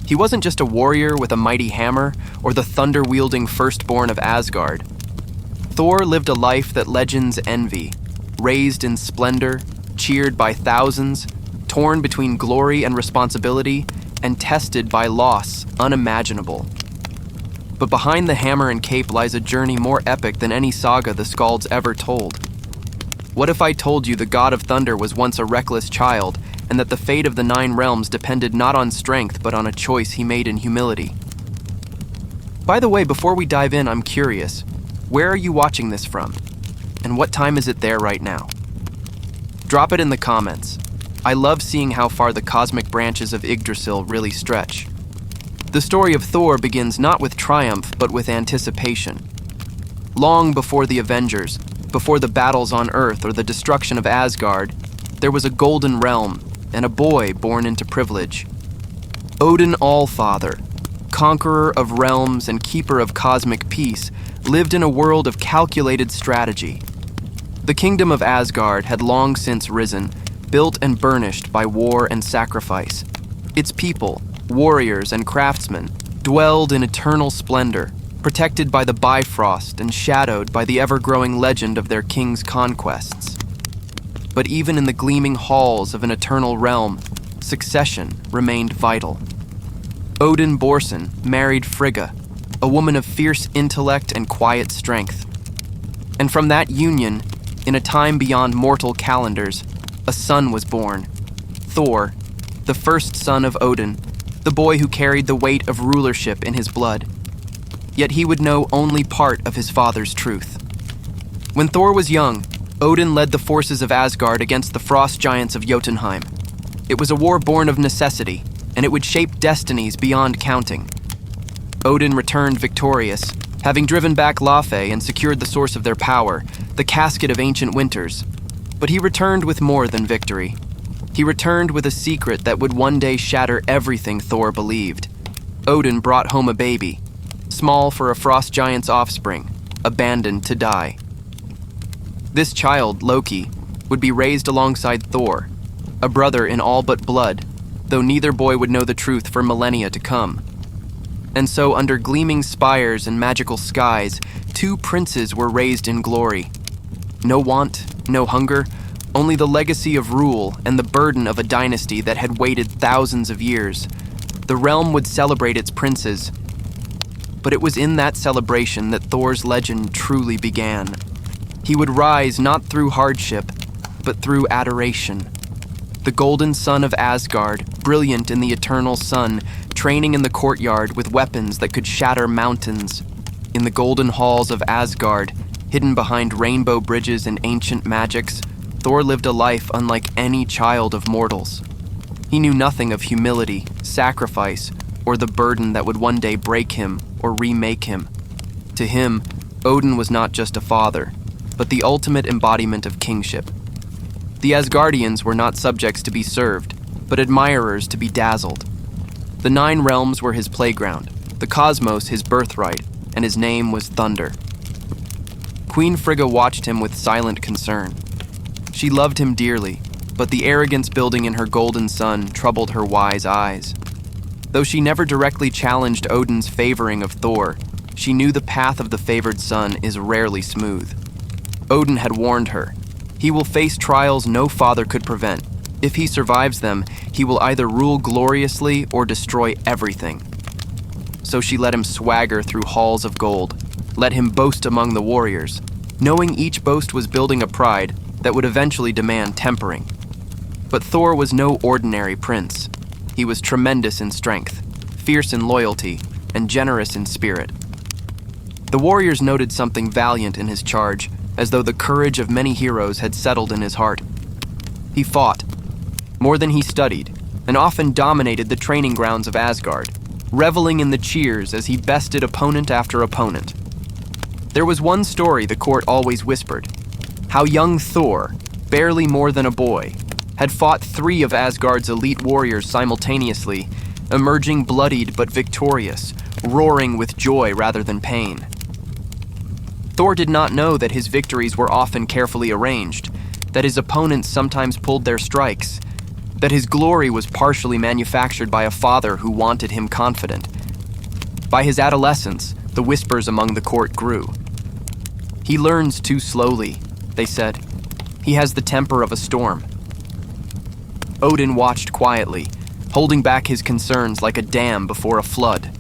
He wasn't just a warrior with a mighty hammer or the thunder-wielding firstborn of Asgard. Thor lived a life that legends envy, raised in splendor, cheered by thousands, torn between glory and responsibility, and tested by loss unimaginable. But behind the hammer and cape lies a journey more epic than any saga the Skalds ever told. What if I told you the god of thunder was once a reckless child, and that the fate of the 9 realms depended not on strength but on a choice he made in humility? By the way, before we dive in, I'm curious, where are you watching this from? And what time is it there right now? Drop it in the comments. I love seeing how far the cosmic branches of Yggdrasil really stretch. The story of Thor begins not with triumph, but with anticipation. Long before the Avengers, before the battles on Earth or the destruction of Asgard, there was a golden realm and a boy born into privilege. Odin Allfather, conqueror of realms and keeper of cosmic peace, lived in a world of calculated strategy. The kingdom of Asgard had long since risen, built and burnished by war and sacrifice. Its people, warriors and craftsmen, dwelled in eternal splendor, protected by the Bifrost and shadowed by the ever-growing legend of their king's conquests. But even in the gleaming halls of an eternal realm, succession remained vital. Odin Borson married Frigga, a woman of fierce intellect and quiet strength. And from that union, in a time beyond mortal calendars, a son was born, Thor, the first son of Odin, the boy who carried the weight of rulership in his blood. Yet he would know only part of his father's truth. When Thor was young, Odin led the forces of Asgard against the frost giants of Jotunheim. It was a war born of necessity, and it would shape destinies beyond counting. Odin returned victorious, having driven back Laufey and secured the source of their power, the casket of ancient winters. But he returned with more than victory. He returned with a secret that would one day shatter everything Thor believed. Odin brought home a baby, small for a frost giant's offspring, abandoned to die. This child, Loki, would be raised alongside Thor, a brother in all but blood, though neither boy would know the truth for millennia to come. And so, under gleaming spires and magical skies, 2 princes were raised in glory. No want, no hunger, only the legacy of rule and the burden of a dynasty that had waited thousands of years. The realm would celebrate its princes. But it was in that celebration that Thor's legend truly began. He would rise not through hardship, but through adoration. The golden son of Asgard, brilliant in the eternal sun, training in the courtyard with weapons that could shatter mountains. In the golden halls of Asgard, hidden behind rainbow bridges and ancient magics, Thor lived a life unlike any child of mortals. He knew nothing of humility, sacrifice, or the burden that would one day break him or remake him. To him, Odin was not just a father, but the ultimate embodiment of kingship. The Asgardians were not subjects to be served, but admirers to be dazzled. The 9 realms were his playground, the cosmos his birthright, and his name was Thunder. Queen Frigga watched him with silent concern. She loved him dearly, but the arrogance building in her golden son troubled her wise eyes. Though she never directly challenged Odin's favoring of Thor, she knew the path of the favored son is rarely smooth. Odin had warned her. He will face trials no father could prevent. If he survives them, he will either rule gloriously or destroy everything. So she let him swagger through halls of gold, let him boast among the warriors, knowing each boast was building a pride that would eventually demand tempering. But Thor was no ordinary prince. He was tremendous in strength, fierce in loyalty, and generous in spirit. The warriors noted something valiant in his charge, as though the courage of many heroes had settled in his heart. He fought, more than he studied, and often dominated the training grounds of Asgard, reveling in the cheers as he bested opponent after opponent. There was one story the court always whispered, how young Thor, barely more than a boy, had fought 3 of Asgard's elite warriors simultaneously, emerging bloodied but victorious, roaring with joy rather than pain. Thor did not know that his victories were often carefully arranged, that his opponents sometimes pulled their strikes, that his glory was partially manufactured by a father who wanted him confident. By his adolescence, the whispers among the court grew. "He learns too slowly," they said. "He has the temper of a storm." Odin watched quietly, holding back his concerns like a dam before a flood.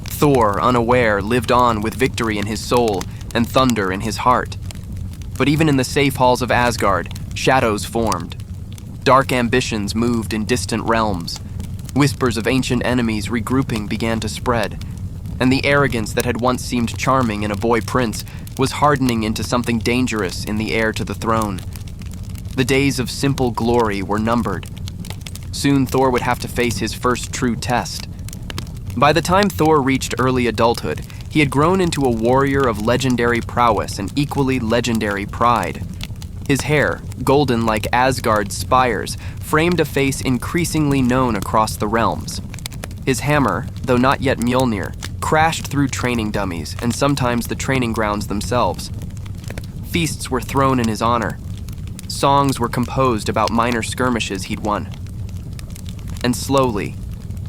Thor, unaware, lived on with victory in his soul and thunder in his heart. But even in the safe halls of Asgard, shadows formed. Dark ambitions moved in distant realms. Whispers of ancient enemies regrouping began to spread, and the arrogance that had once seemed charming in a boy prince was hardening into something dangerous in the heir to the throne. The days of simple glory were numbered. Soon Thor would have to face his first true test. By the time Thor reached early adulthood, he had grown into a warrior of legendary prowess and equally legendary pride. His hair, golden like Asgard's spires, framed a face increasingly known across the realms. His hammer, though not yet Mjolnir, crashed through training dummies and sometimes the training grounds themselves. Feasts were thrown in his honor. Songs were composed about minor skirmishes he'd won. And slowly,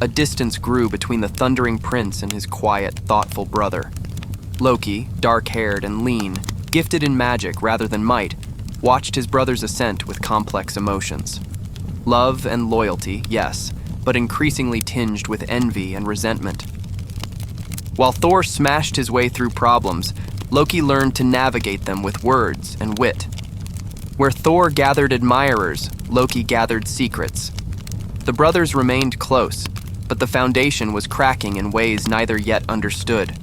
a distance grew between the thundering prince and his quiet, thoughtful brother. Loki, dark-haired and lean, gifted in magic rather than might, watched his brother's ascent with complex emotions. Love and loyalty, yes, but increasingly tinged with envy and resentment. While Thor smashed his way through problems, Loki learned to navigate them with words and wit. Where Thor gathered admirers, Loki gathered secrets. The brothers remained close, but the foundation was cracking in ways neither yet understood.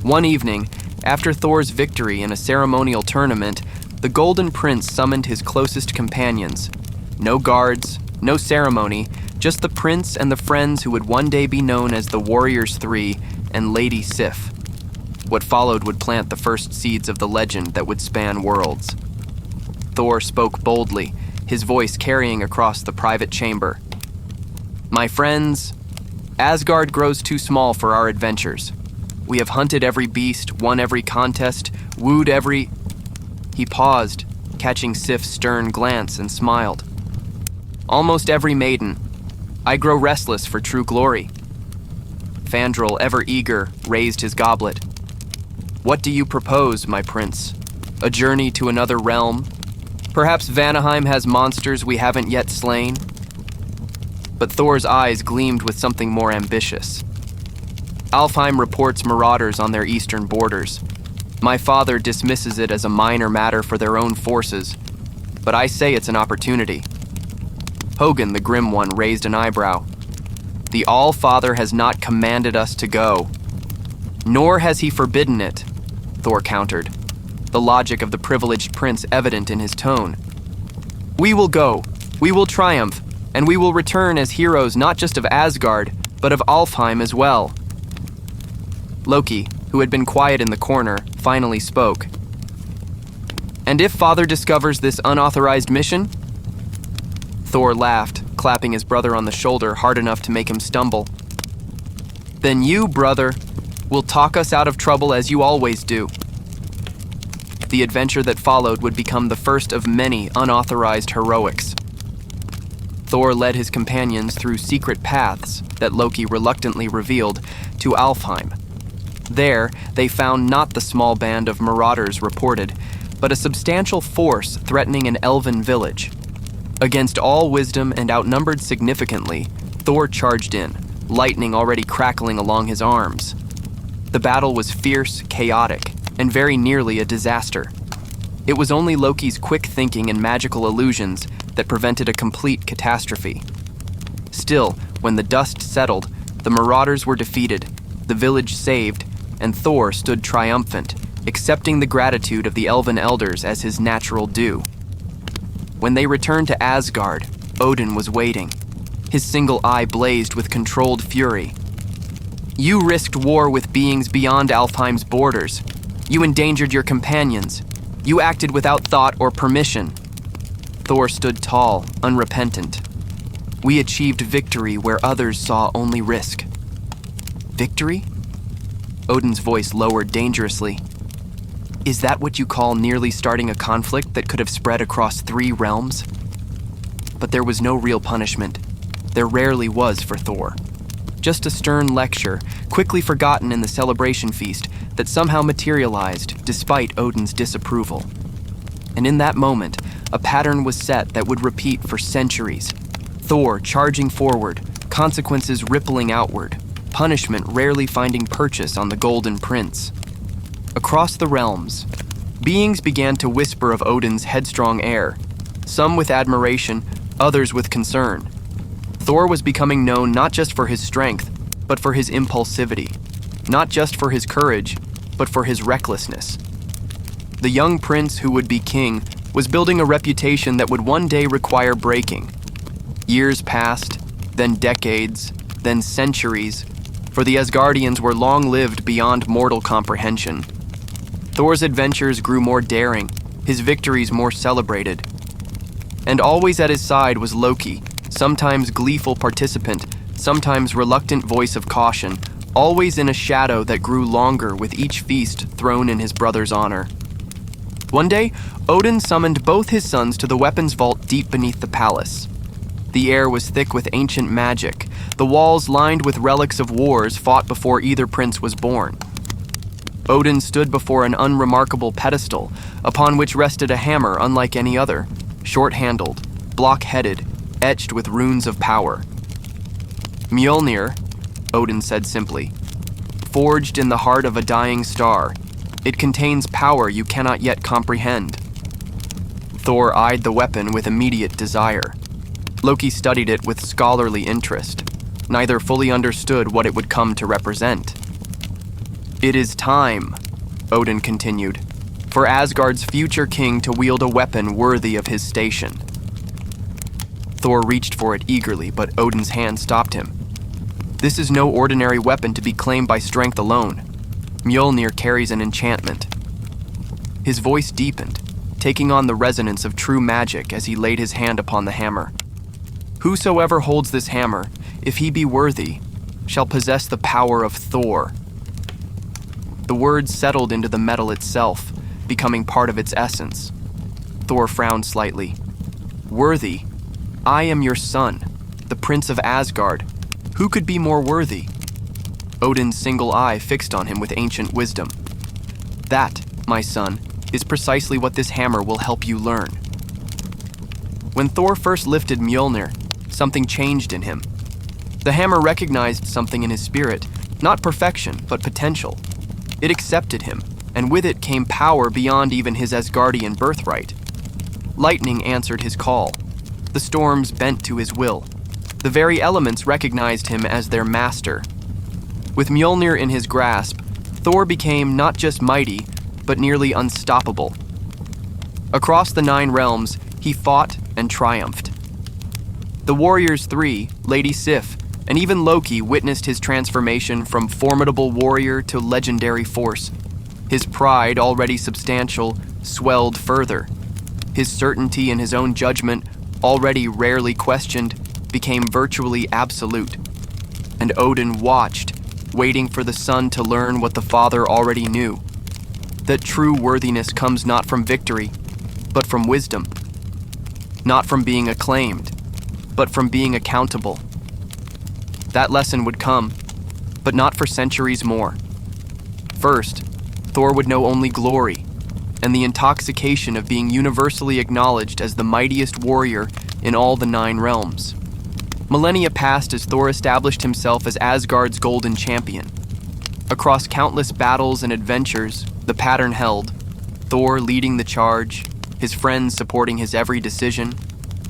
One evening, after Thor's victory in a ceremonial tournament, the Golden Prince summoned his closest companions. No guards, no ceremony, just the prince and the friends who would one day be known as the Warriors Three and Lady Sif. What followed would plant the first seeds of the legend that would span worlds. Thor spoke boldly, his voice carrying across the private chamber. "My friends, Asgard grows too small for our adventures. We have hunted every beast, won every contest, wooed every..." He paused, catching Sif's stern glance, and smiled. "Almost every maiden. I grow restless for true glory." Fandral, ever eager, raised his goblet. "What do you propose, my prince? A journey to another realm? Perhaps Vanaheim has monsters we haven't yet slain?" But Thor's eyes gleamed with something more ambitious. "Alfheim reports marauders on their eastern borders. My father dismisses it as a minor matter for their own forces, but I say it's an opportunity." Hogun, the Grim One, raised an eyebrow. "The All-Father has not commanded us to go." "Nor has he forbidden it," Thor countered, the logic of the privileged prince evident in his tone. "We will go, we will triumph, and we will return as heroes not just of Asgard, but of Alfheim as well." Loki, who had been quiet in the corner, finally spoke. "And if Father discovers this unauthorized mission?" Thor laughed, clapping his brother on the shoulder hard enough to make him stumble. "Then you, brother, will talk us out of trouble as you always do." The adventure that followed would become the first of many unauthorized heroics. Thor led his companions through secret paths that Loki reluctantly revealed to Alfheim. There, they found not the small band of marauders reported, but a substantial force threatening an elven village. Against all wisdom and outnumbered significantly, Thor charged in, lightning already crackling along his arms. The battle was fierce, chaotic, and very nearly a disaster. It was only Loki's quick thinking and magical illusions that prevented a complete catastrophe. Still, when the dust settled, the marauders were defeated, the village saved, and Thor stood triumphant, accepting the gratitude of the elven elders as his natural due. When they returned to Asgard, Odin was waiting. His single eye blazed with controlled fury. "You risked war with beings beyond Alfheim's borders. You endangered your companions. You acted without thought or permission." Thor stood tall, unrepentant. "We achieved victory where others saw only risk." "Victory?" Odin's voice lowered dangerously. "Is that what you call nearly starting a conflict that could have spread across 3 realms?" But there was no real punishment. There rarely was for Thor. Just a stern lecture, quickly forgotten in the celebration feast that somehow materialized despite Odin's disapproval. And in that moment, a pattern was set that would repeat for centuries. Thor charging forward, consequences rippling outward, punishment rarely finding purchase on the Golden Prince. Across the realms, beings began to whisper of Odin's headstrong air, some with admiration, others with concern. Thor was becoming known not just for his strength, but for his impulsivity, not just for his courage, but for his recklessness. The young prince who would be king was building a reputation that would one day require breaking. Years passed, then decades, then centuries, for the Asgardians were long-lived beyond mortal comprehension. Thor's adventures grew more daring, his victories more celebrated. And always at his side was Loki, sometimes gleeful participant, sometimes reluctant voice of caution, always in a shadow that grew longer with each feast thrown in his brother's honor. One day, Odin summoned both his sons to the weapons vault deep beneath the palace. The air was thick with ancient magic, the walls lined with relics of wars fought before either prince was born. Odin stood before an unremarkable pedestal, upon which rested a hammer unlike any other, short-handled, block-headed, etched with runes of power. Mjolnir, Odin said simply, forged in the heart of a dying star, it contains power you cannot yet comprehend. Thor eyed the weapon with immediate desire. Loki studied it with scholarly interest. Neither fully understood what it would come to represent. It is time, Odin continued, for Asgard's future king to wield a weapon worthy of his station. Thor reached for it eagerly, but Odin's hand stopped him. This is no ordinary weapon to be claimed by strength alone. Mjolnir carries an enchantment. His voice deepened, taking on the resonance of true magic as he laid his hand upon the hammer. Whosoever holds this hammer, if he be worthy, shall possess the power of Thor. The words settled into the metal itself, becoming part of its essence. Thor frowned slightly. Worthy? I am your son, the Prince of Asgard. Who could be more worthy? Odin's single eye fixed on him with ancient wisdom. That, my son, is precisely what this hammer will help you learn. When Thor first lifted Mjolnir, something changed in him. The hammer recognized something in his spirit, not perfection, but potential. It accepted him, and with it came power beyond even his Asgardian birthright. Lightning answered his call. The storms bent to his will. The very elements recognized him as their master. With Mjolnir in his grasp, Thor became not just mighty, but nearly unstoppable. Across the 9 realms, he fought and triumphed. The Warriors 3, Lady Sif, and even Loki witnessed his transformation from formidable warrior to legendary force. His pride, already substantial, swelled further. His certainty in his own judgment, already rarely questioned, became virtually absolute. And Odin watched, waiting for the son to learn what the father already knew. That true worthiness comes not from victory, but from wisdom. Not from being acclaimed, but from being accountable. That lesson would come, but not for centuries more. First, Thor would know only glory, and the intoxication of being universally acknowledged as the mightiest warrior in all the 9 realms. Millennia passed as Thor established himself as Asgard's golden champion. Across countless battles and adventures, the pattern held. Thor leading the charge, his friends supporting his every decision,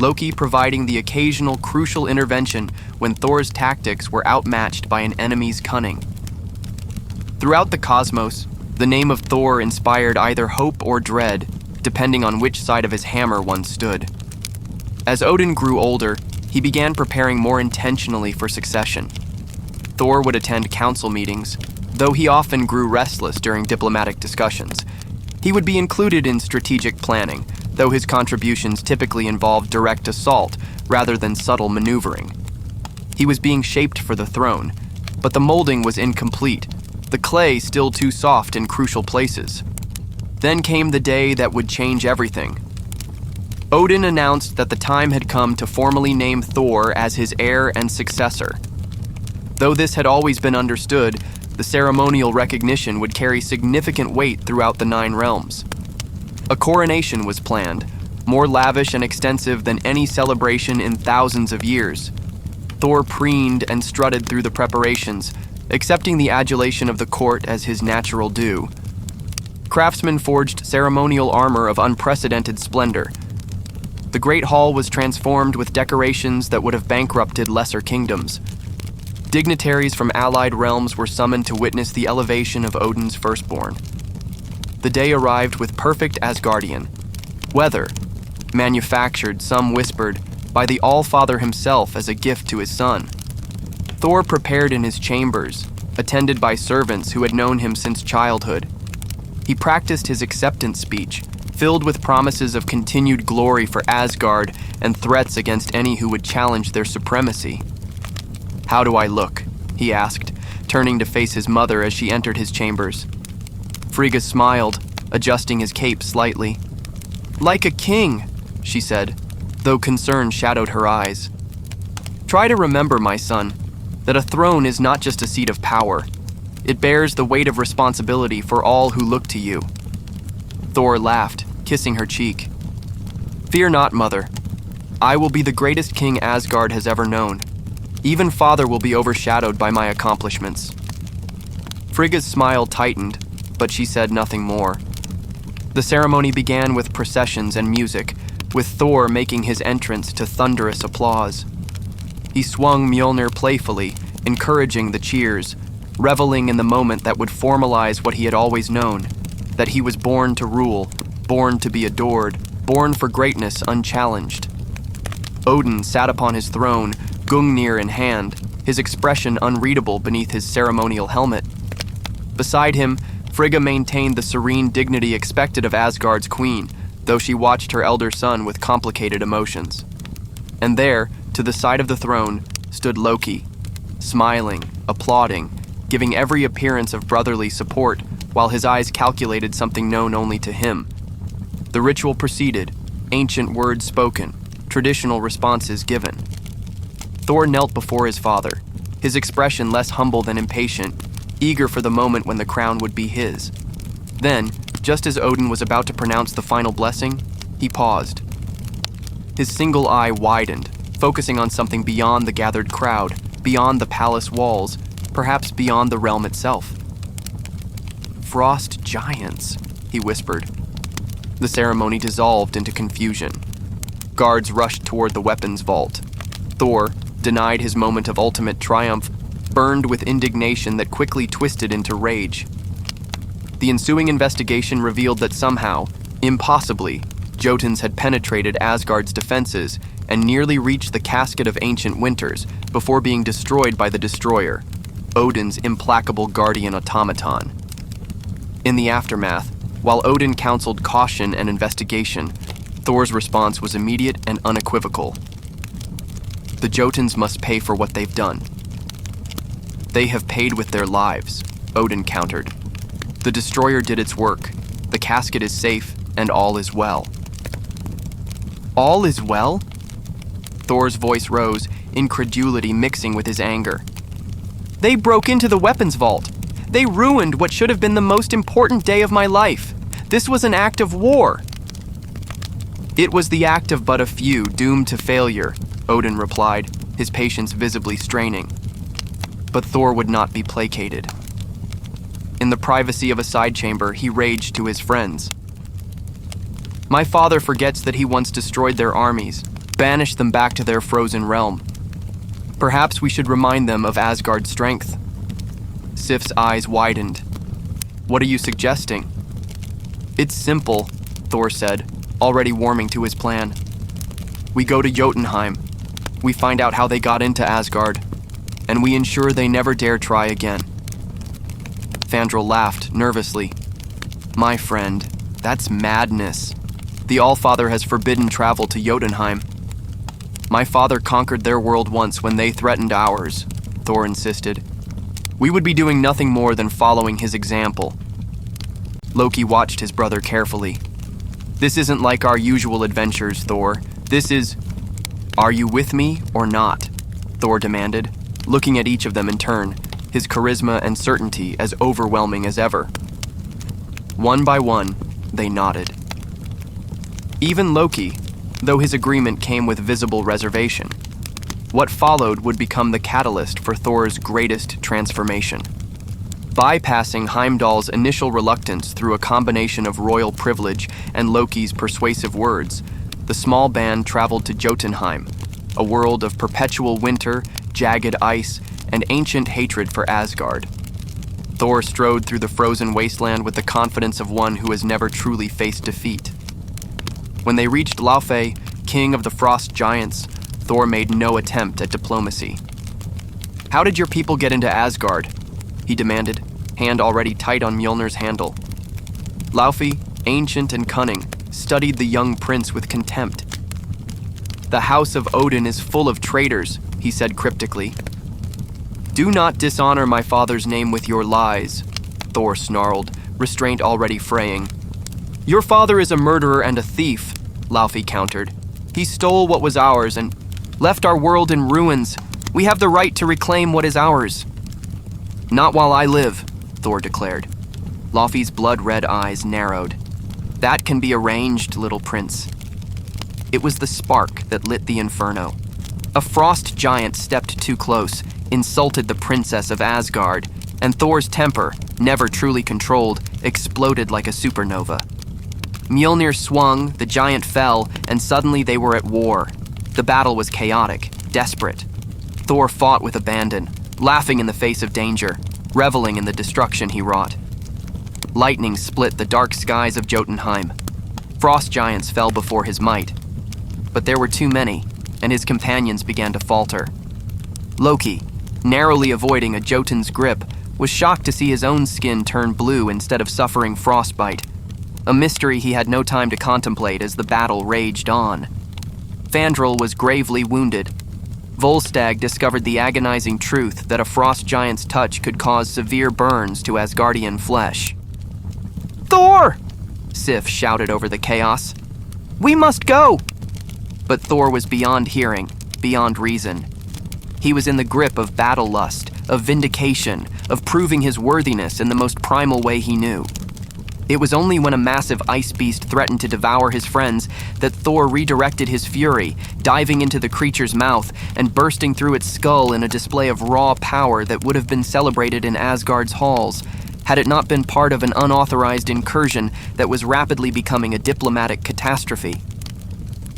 Loki providing the occasional crucial intervention when Thor's tactics were outmatched by an enemy's cunning. Throughout the cosmos, the name of Thor inspired either hope or dread, depending on which side of his hammer one stood. As Odin grew older, he began preparing more intentionally for succession. Thor would attend council meetings, though he often grew restless during diplomatic discussions. He would be included in strategic planning, though his contributions typically involved direct assault rather than subtle maneuvering. He was being shaped for the throne, but the molding was incomplete, the clay still too soft in crucial places. Then came the day that would change everything. Odin announced that the time had come to formally name Thor as his heir and successor. Though this had always been understood, the ceremonial recognition would carry significant weight throughout the 9 realms. A coronation was planned, more lavish and extensive than any celebration in thousands of years. Thor preened and strutted through the preparations, accepting the adulation of the court as his natural due. Craftsmen forged ceremonial armor of unprecedented splendor. The Great Hall was transformed with decorations that would have bankrupted lesser kingdoms. Dignitaries from allied realms were summoned to witness the elevation of Odin's firstborn. The day arrived with perfect Asgardian weather, manufactured, some whispered, by the All-Father himself as a gift to his son. Thor prepared in his chambers, attended by servants who had known him since childhood. He practiced his acceptance speech, filled with promises of continued glory for Asgard and threats against any who would challenge their supremacy. "How do I look?" he asked, turning to face his mother as she entered his chambers. Frigga smiled, adjusting his cape slightly. "Like a king," she said, though concern shadowed her eyes. "Try to remember, my son, that a throne is not just a seat of power. It bears the weight of responsibility for all who look to you." Thor laughed, kissing her cheek. "Fear not, mother. I will be the greatest king Asgard has ever known. Even father will be overshadowed by my accomplishments." Frigga's smile tightened, but she said nothing more. The ceremony began with processions and music, with Thor making his entrance to thunderous applause. He swung Mjolnir playfully, encouraging the cheers, reveling in the moment that would formalize what he had always known, that he was born to rule, born to be adored, born for greatness unchallenged. Odin sat upon his throne, Gungnir in hand, his expression unreadable beneath his ceremonial helmet. Beside him, Frigga maintained the serene dignity expected of Asgard's queen, though she watched her elder son with complicated emotions. And there, to the side of the throne, stood Loki, smiling, applauding, giving every appearance of brotherly support, while his eyes calculated something known only to him. The ritual proceeded, ancient words spoken, traditional responses given. Thor knelt before his father, his expression less humble than impatient, eager for the moment when the crown would be his. Then, just as Odin was about to pronounce the final blessing, he paused. His single eye widened, focusing on something beyond the gathered crowd, beyond the palace walls, perhaps beyond the realm itself. "Frost giants," he whispered. The ceremony dissolved into confusion. Guards rushed toward the weapons vault. Thor, denied his moment of ultimate triumph, burned with indignation that quickly twisted into rage. The ensuing investigation revealed that somehow, impossibly, Jotuns had penetrated Asgard's defenses and nearly reached the casket of ancient winters before being destroyed by the destroyer, Odin's implacable guardian automaton. In the aftermath, while Odin counseled caution and investigation, Thor's response was immediate and unequivocal. "The Jotuns must pay for what they've done." "They have paid with their lives," Odin countered. "The destroyer did its work. The casket is safe, and all is well." "All is well?" Thor's voice rose, incredulity mixing with his anger. "They broke into the weapons vault. They ruined what should have been the most important day of my life. This was an act of war." "It was the act of but a few doomed to failure," Odin replied, his patience visibly straining. But Thor would not be placated. In the privacy of a side chamber, he raged to his friends. "My father forgets that he once destroyed their armies, banished them back to their frozen realm. Perhaps we should remind them of Asgard's strength." Sif's eyes widened. "What are you suggesting?" "It's simple," Thor said, already warming to his plan. "We go to Jotunheim. We find out how they got into Asgard, and we ensure they never dare try again." Fandral laughed nervously. "My friend, that's madness. The Allfather has forbidden travel to Jotunheim." "My father conquered their world once when they threatened ours," Thor insisted. "We would be doing nothing more than following his example." Loki watched his brother carefully. This isn't like our usual adventures, Thor. This is... Are you with me or not? Thor demanded, looking at each of them in turn, his charisma and certainty as overwhelming as ever. One by one, they nodded. Even Loki, though his agreement came with visible reservation. What followed would become the catalyst for Thor's greatest transformation. Bypassing Heimdall's initial reluctance through a combination of royal privilege and Loki's persuasive words, the small band traveled to Jotunheim, a world of perpetual winter, jagged ice, and ancient hatred for Asgard. Thor strode through the frozen wasteland with the confidence of one who has never truly faced defeat. When they reached Laufey, king of the frost giants, Thor made no attempt at diplomacy. "How did your people get into Asgard?" he demanded, hand already tight on Mjolnir's handle. Laufey, ancient and cunning, studied the young prince with contempt. "The house of Odin is full of traitors," he said cryptically. "Do not dishonor my father's name with your lies," Thor snarled, restraint already fraying. "Your father is a murderer and a thief," Laufey countered. "He stole what was ours and left our world in ruins. We have the right to reclaim what is ours." "Not while I live," Thor declared. Laufey's blood-red eyes narrowed. "That can be arranged, little prince." It was the spark that lit the inferno. A frost giant stepped too close, insulted the princess of Asgard, and Thor's temper, never truly controlled, exploded like a supernova. Mjolnir swung, the giant fell, and suddenly they were at war. The battle was chaotic, desperate. Thor fought with abandon, laughing in the face of danger, reveling in the destruction he wrought. Lightning split the dark skies of Jotunheim. Frost giants fell before his might. But there were too many, and his companions began to falter. Loki, narrowly avoiding a Jotun's grip, was shocked to see his own skin turn blue instead of suffering frostbite, a mystery he had no time to contemplate as the battle raged on. Fandral was gravely wounded. Volstagg discovered the agonizing truth that a frost giant's touch could cause severe burns to Asgardian flesh. "Thor!" Sif shouted over the chaos. "We must go!" But Thor was beyond hearing, beyond reason. He was in the grip of battle lust, of vindication, of proving his worthiness in the most primal way he knew. It was only when a massive ice beast threatened to devour his friends that Thor redirected his fury, diving into the creature's mouth and bursting through its skull in a display of raw power that would have been celebrated in Asgard's halls, had it not been part of an unauthorized incursion that was rapidly becoming a diplomatic catastrophe.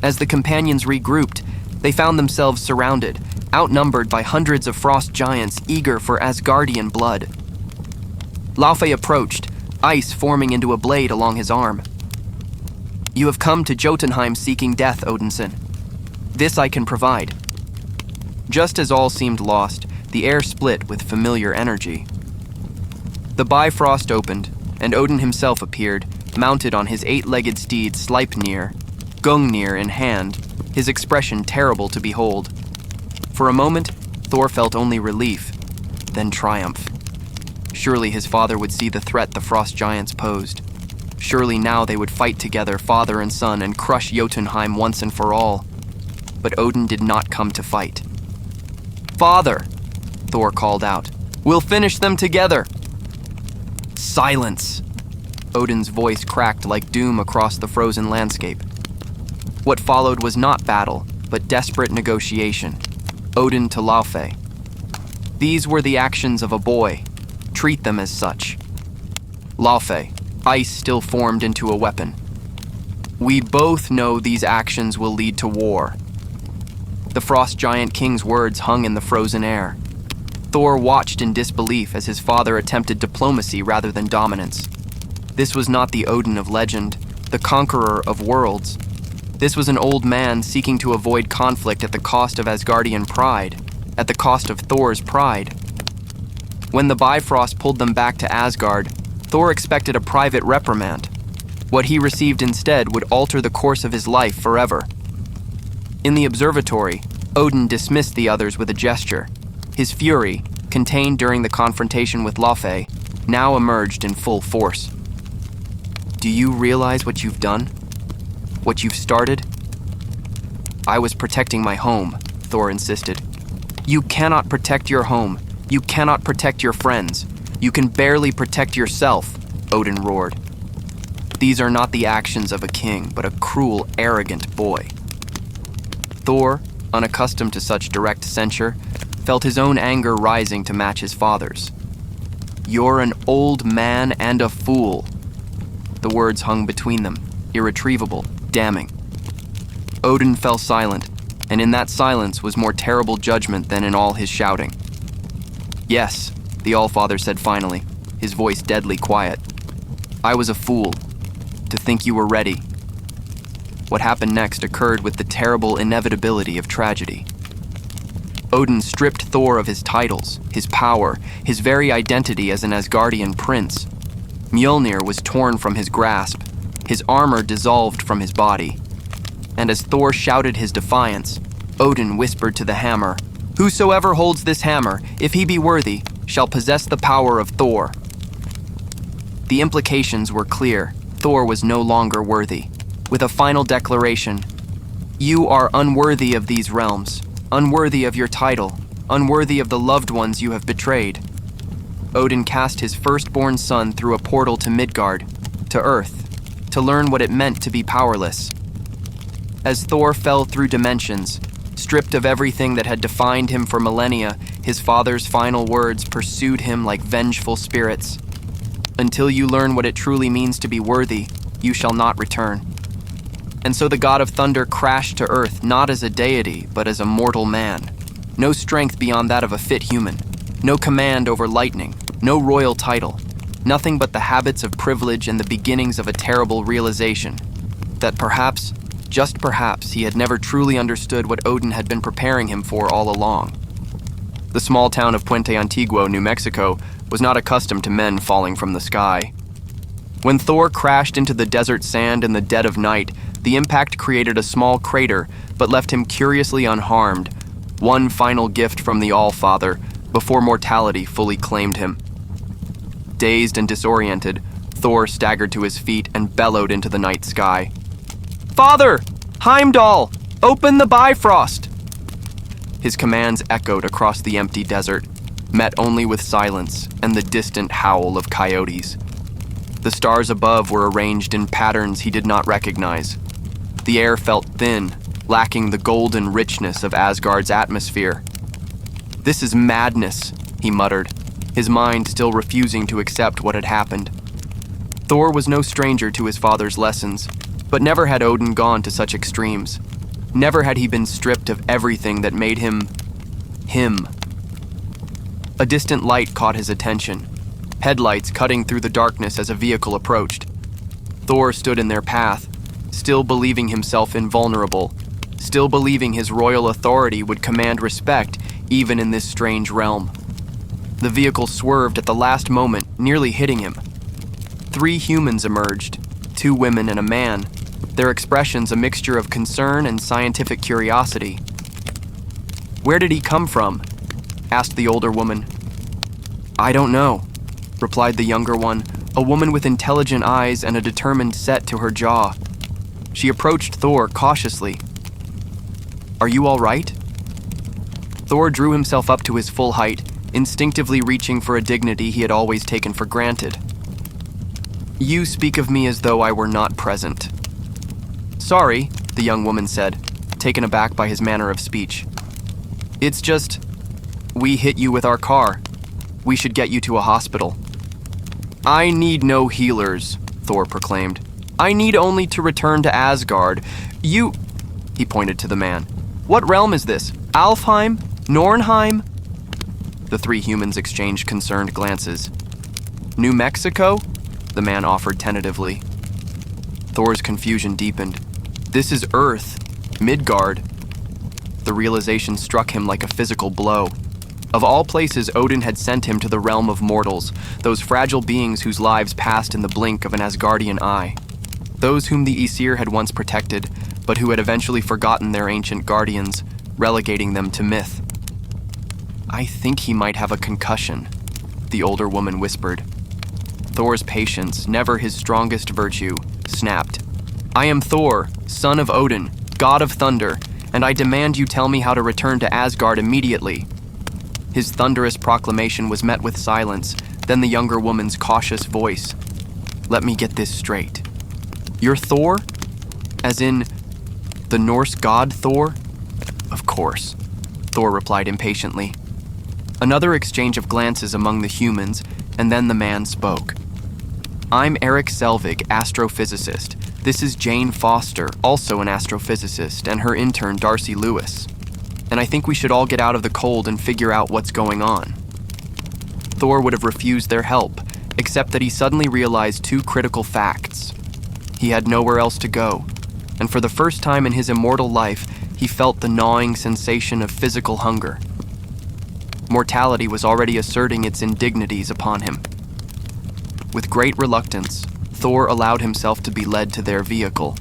As the companions regrouped, they found themselves surrounded, outnumbered by hundreds of frost giants eager for Asgardian blood. Laufey approached, ice forming into a blade along his arm. "You have come to Jotunheim seeking death, Odinson. This I can provide." Just as all seemed lost, the air split with familiar energy. The Bifrost opened, and Odin himself appeared, mounted on his 8-legged steed Sleipnir, Gungnir in hand, his expression terrible to behold. For a moment, Thor felt only relief, then triumph. Surely his father would see the threat the frost giants posed. Surely now they would fight together, father and son, and crush Jotunheim once and for all. But Odin did not come to fight. "Father," Thor called out, "we'll finish them together." "Silence!" Odin's voice cracked like doom across the frozen landscape. What followed was not battle, but desperate negotiation. Odin to Laufey. These were the actions of a boy. Treat them as such. Laufey, ice still formed into a weapon. "We both know these actions will lead to war." The frost giant king's words hung in the frozen air. Thor watched in disbelief as his father attempted diplomacy rather than dominance. This was not the Odin of legend, the conqueror of worlds. This was an old man seeking to avoid conflict at the cost of Asgardian pride, at the cost of Thor's pride. When the Bifrost pulled them back to Asgard, Thor expected a private reprimand. What he received instead would alter the course of his life forever. In the observatory, Odin dismissed the others with a gesture. His fury, contained during the confrontation with Laufey, now emerged in full force. "Do you realize what you've done?" What you've started? I was protecting my home, Thor insisted. You cannot protect your home. You cannot protect your friends. You can barely protect yourself, Odin roared. These are not the actions of a king, but a cruel, arrogant boy. Thor, unaccustomed to such direct censure, felt his own anger rising to match his father's. You're an old man and a fool. The words hung between them, irretrievable, damning. Odin fell silent, and in that silence was more terrible judgment than in all his shouting. Yes, the Allfather said finally, his voice deadly quiet. I was a fool, to think you were ready. What happened next occurred with the terrible inevitability of tragedy. Odin stripped Thor of his titles, his power, his very identity as an Asgardian prince. Mjolnir was torn from his grasp, his armor dissolved from his body. And as Thor shouted his defiance, Odin whispered to the hammer, Whosoever holds this hammer, if he be worthy, shall possess the power of Thor. The implications were clear. Thor was no longer worthy. With a final declaration, You are unworthy of these realms, unworthy of your title, unworthy of the loved ones you have betrayed. Odin cast his firstborn son through a portal to Midgard, to Earth, to learn what it meant to be powerless. As Thor fell through dimensions, stripped of everything that had defined him for millennia, his father's final words pursued him like vengeful spirits. Until you learn what it truly means to be worthy, you shall not return. And so the god of thunder crashed to earth not as a deity, but as a mortal man. No strength beyond that of a fit human. No command over lightning. No royal title. Nothing but the habits of privilege and the beginnings of a terrible realization. That perhaps, just perhaps, he had never truly understood what Odin had been preparing him for all along. The small town of Puente Antiguo, New Mexico, was not accustomed to men falling from the sky. When Thor crashed into the desert sand in the dead of night, the impact created a small crater, but left him curiously unharmed, one final gift from the Allfather, before mortality fully claimed him. Dazed and disoriented, Thor staggered to his feet and bellowed into the night sky. Father! Heimdall! Open the Bifrost! His commands echoed across the empty desert, met only with silence and the distant howl of coyotes. The stars above were arranged in patterns he did not recognize. The air felt thin, lacking the golden richness of Asgard's atmosphere. This is madness, he muttered, his mind still refusing to accept what had happened. Thor was no stranger to his father's lessons, but never had Odin gone to such extremes. Never had he been stripped of everything that made him, him. A distant light caught his attention, headlights cutting through the darkness as a vehicle approached. Thor stood in their path, still believing himself invulnerable, still believing his royal authority would command respect even in this strange realm. The vehicle swerved at the last moment, nearly hitting him. 3 humans emerged, 2 women and a man, their expressions a mixture of concern and scientific curiosity. Where did he come from? Asked the older woman. I don't know, replied the younger one, a woman with intelligent eyes and a determined set to her jaw. She approached Thor cautiously. Are you all right? Thor drew himself up to his full height, instinctively reaching for a dignity he had always taken for granted. You speak of me as though I were not present. Sorry, the young woman said, taken aback by his manner of speech. It's just, we hit you with our car. We should get you to a hospital. I need no healers, Thor proclaimed. I need only to return to Asgard. You, he pointed to the man. What realm is this? Alfheim? Nornheim? The 3 humans exchanged concerned glances. New Mexico? The man offered tentatively. Thor's confusion deepened. This is Earth, Midgard. The realization struck him like a physical blow. Of all places, Odin had sent him to the realm of mortals, those fragile beings whose lives passed in the blink of an Asgardian eye. Those whom the Aesir had once protected, but who had eventually forgotten their ancient guardians, relegating them to myth. I think he might have a concussion, the older woman whispered. Thor's patience, never his strongest virtue, snapped. I am Thor, son of Odin, god of thunder, and I demand you tell me how to return to Asgard immediately." His thunderous proclamation was met with silence, then the younger woman's cautious voice. "Let me get this straight. You're Thor? As in, the Norse god Thor?" "Of course," Thor replied impatiently. Another exchange of glances among the humans, and then the man spoke. "I'm Eric Selvig, astrophysicist. This is Jane Foster, also an astrophysicist, and her intern Darcy Lewis. And I think we should all get out of the cold and figure out what's going on." Thor would have refused their help, except that he suddenly realized two critical facts. He had nowhere else to go, and for the first time in his immortal life, he felt the gnawing sensation of physical hunger. Mortality was already asserting its indignities upon him. With great reluctance, Thor allowed himself to be led to their vehicle.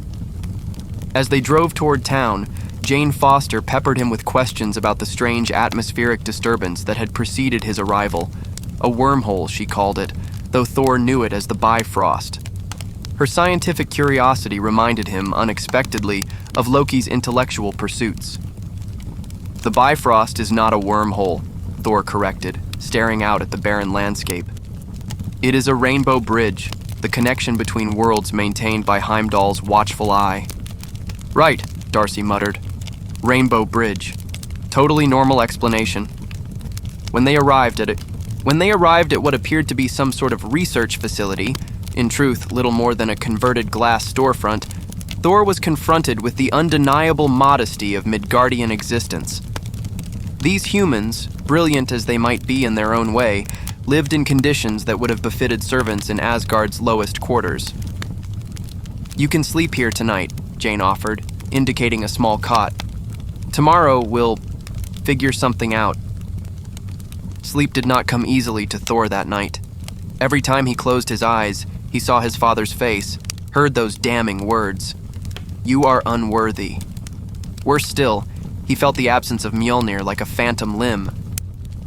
As they drove toward town, Jane Foster peppered him with questions about the strange atmospheric disturbance that had preceded his arrival. A wormhole, she called it, though Thor knew it as the Bifrost. Her scientific curiosity reminded him, unexpectedly, of Loki's intellectual pursuits. "The Bifrost is not a wormhole," Thor corrected, staring out at the barren landscape. "It is a rainbow bridge, the connection between worlds maintained by Heimdall's watchful eye." "Right," Darcy muttered. "Rainbow bridge. Totally normal explanation." When they arrived at what appeared to be some sort of research facility, in truth little more than a converted glass storefront, Thor was confronted with the undeniable modesty of Midgardian existence. These humans, brilliant as they might be in their own way, lived in conditions that would have befitted servants in Asgard's lowest quarters. "You can sleep here tonight," Jane offered, indicating a small cot. "Tomorrow we'll figure something out." Sleep did not come easily to Thor that night. Every time he closed his eyes, he saw his father's face, heard those damning words. "You are unworthy." Worse still, he felt the absence of Mjolnir like a phantom limb.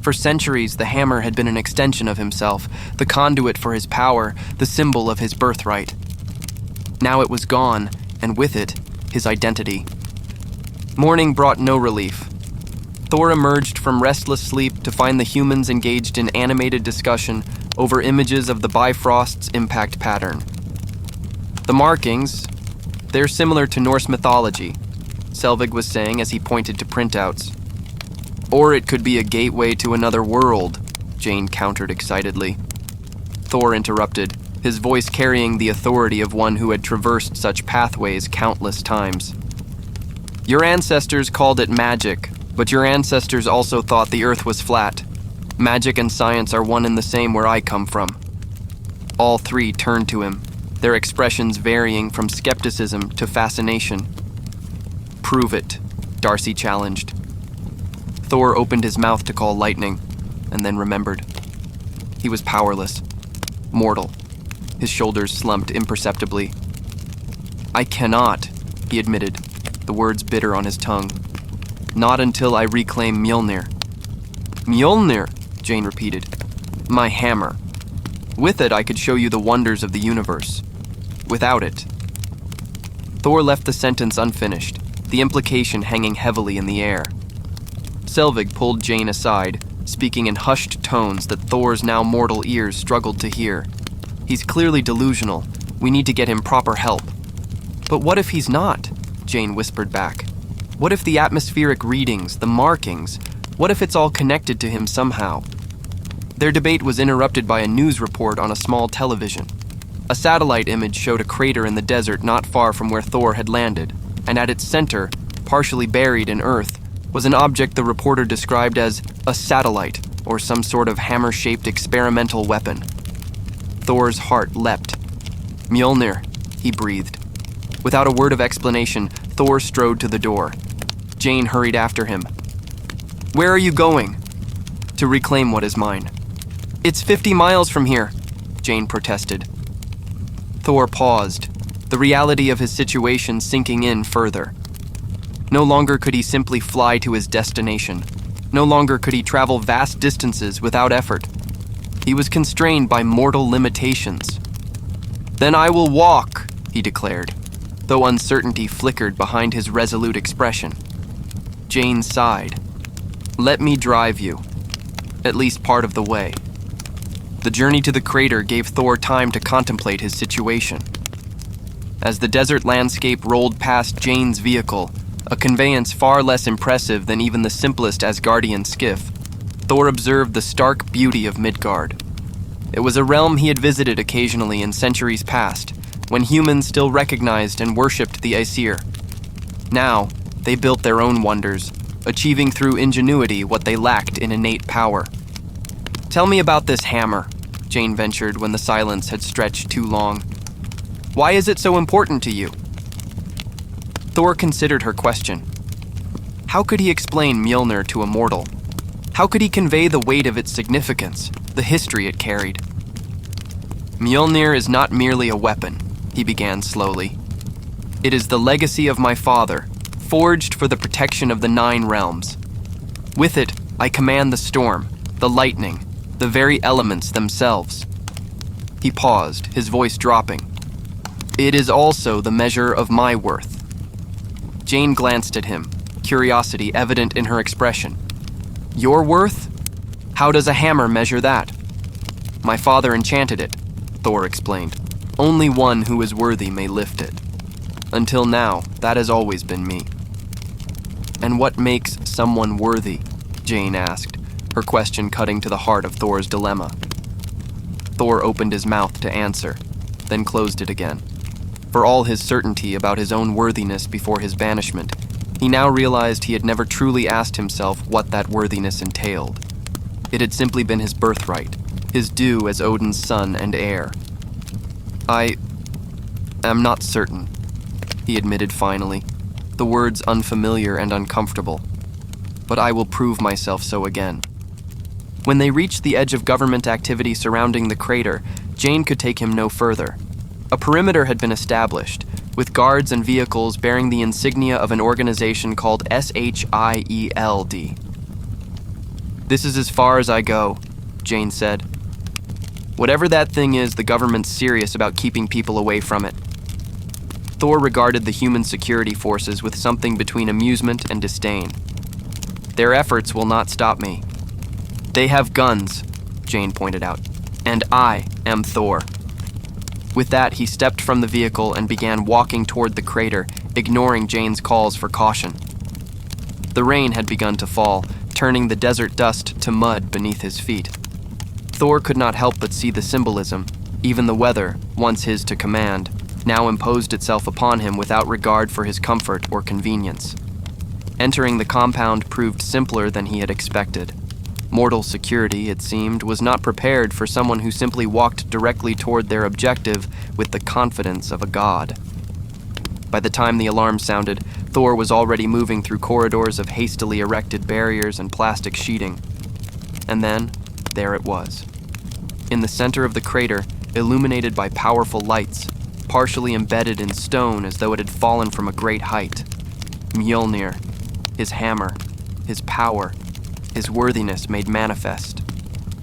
For centuries, the hammer had been an extension of himself, the conduit for his power, the symbol of his birthright. Now it was gone, and with it, his identity. Morning brought no relief. Thor emerged from restless sleep to find the humans engaged in animated discussion over images of the Bifrost's impact pattern. "The markings, they're similar to Norse mythology," Selvig was saying as he pointed to printouts. "Or it could be a gateway to another world," Jane countered excitedly. Thor interrupted, his voice carrying the authority of one who had traversed such pathways countless times. "Your ancestors called it magic, but your ancestors also thought the earth was flat. Magic and science are one and the same where I come from." All three turned to him, their expressions varying from skepticism to fascination. "Prove it," Darcy challenged. Thor opened his mouth to call lightning, and then remembered. He was powerless, mortal. His shoulders slumped imperceptibly. "I cannot," he admitted, the words bitter on his tongue. "Not until I reclaim Mjolnir." "Mjolnir," Jane repeated. "My hammer. With it I could show you the wonders of the universe. Without it..." Thor left the sentence unfinished, the implication hanging heavily in the air. Selvig pulled Jane aside, speaking in hushed tones that Thor's now mortal ears struggled to hear. "He's clearly delusional. We need to get him proper help." "But what if he's not?" Jane whispered back. "What if the atmospheric readings, the markings, what if it's all connected to him somehow?" Their debate was interrupted by a news report on a small television. A satellite image showed a crater in the desert not far from where Thor had landed, and at its center, partially buried in earth, was an object the reporter described as a satellite, or some sort of hammer-shaped experimental weapon. Thor's heart leapt. "Mjolnir," he breathed. Without a word of explanation, Thor strode to the door. Jane hurried after him. "Where are you going?" "To reclaim what is mine." "It's 50 miles from here," Jane protested. Thor paused, the reality of his situation sinking in further. No longer could he simply fly to his destination. No longer could he travel vast distances without effort. He was constrained by mortal limitations. "Then I will walk," he declared. though uncertainty flickered behind his resolute expression. Jane sighed. "Let me drive you, at least part of the way." The journey to the crater gave Thor time to contemplate his situation. As the desert landscape rolled past Jane's vehicle, a conveyance far less impressive than even the simplest Asgardian skiff, Thor observed the stark beauty of Midgard. It was a realm he had visited occasionally in centuries past, when humans still recognized and worshipped the Aesir. Now, they built their own wonders, achieving through ingenuity what they lacked in innate power. "Tell me about this hammer," Jane ventured when the silence had stretched too long. "Why is it so important to you?" Thor considered her question. How could he explain Mjolnir to a mortal? How could he convey the weight of its significance, the history it carried? "Mjolnir is not merely a weapon," he began slowly. "It is the legacy of my father, forged for the protection of the 9 realms. With it, I command the storm, the lightning, the very elements themselves." He paused, his voice dropping. "It is also the measure of my worth." Jane glanced at him, curiosity evident in her expression. "Your worth? How does a hammer measure that?" "My father enchanted it," Thor explained. "Only one who is worthy may lift it. Until now, that has always been me." "And what makes someone worthy?" Jane asked, her question cutting to the heart of Thor's dilemma. Thor opened his mouth to answer, then closed it again. For all his certainty about his own worthiness before his banishment, he now realized he had never truly asked himself what that worthiness entailed. It had simply been his birthright, his due as Odin's son and heir. "I am not certain," he admitted finally, the words unfamiliar and uncomfortable. "But I will prove myself so again." When they reached the edge of government activity surrounding the crater, Jane could take him no further. A perimeter had been established, with guards and vehicles bearing the insignia of an organization called SHIELD. "This is as far as I go," Jane said. "Whatever that thing is, the government's serious about keeping people away from it." Thor regarded the human security forces with something between amusement and disdain. "Their efforts will not stop me." "They have guns," Jane pointed out, "and I am Thor." With that, he stepped from the vehicle and began walking toward the crater, ignoring Jane's calls for caution. The rain had begun to fall, turning the desert dust to mud beneath his feet. Thor could not help but see the symbolism. Even the weather, once his to command, now imposed itself upon him without regard for his comfort or convenience. Entering the compound proved simpler than he had expected. Mortal security, it seemed, was not prepared for someone who simply walked directly toward their objective with the confidence of a god. By the time the alarm sounded, Thor was already moving through corridors of hastily erected barriers and plastic sheeting. And then, there it was. In the center of the crater, illuminated by powerful lights, partially embedded in stone as though it had fallen from a great height. Mjolnir, his hammer, his power, his worthiness made manifest.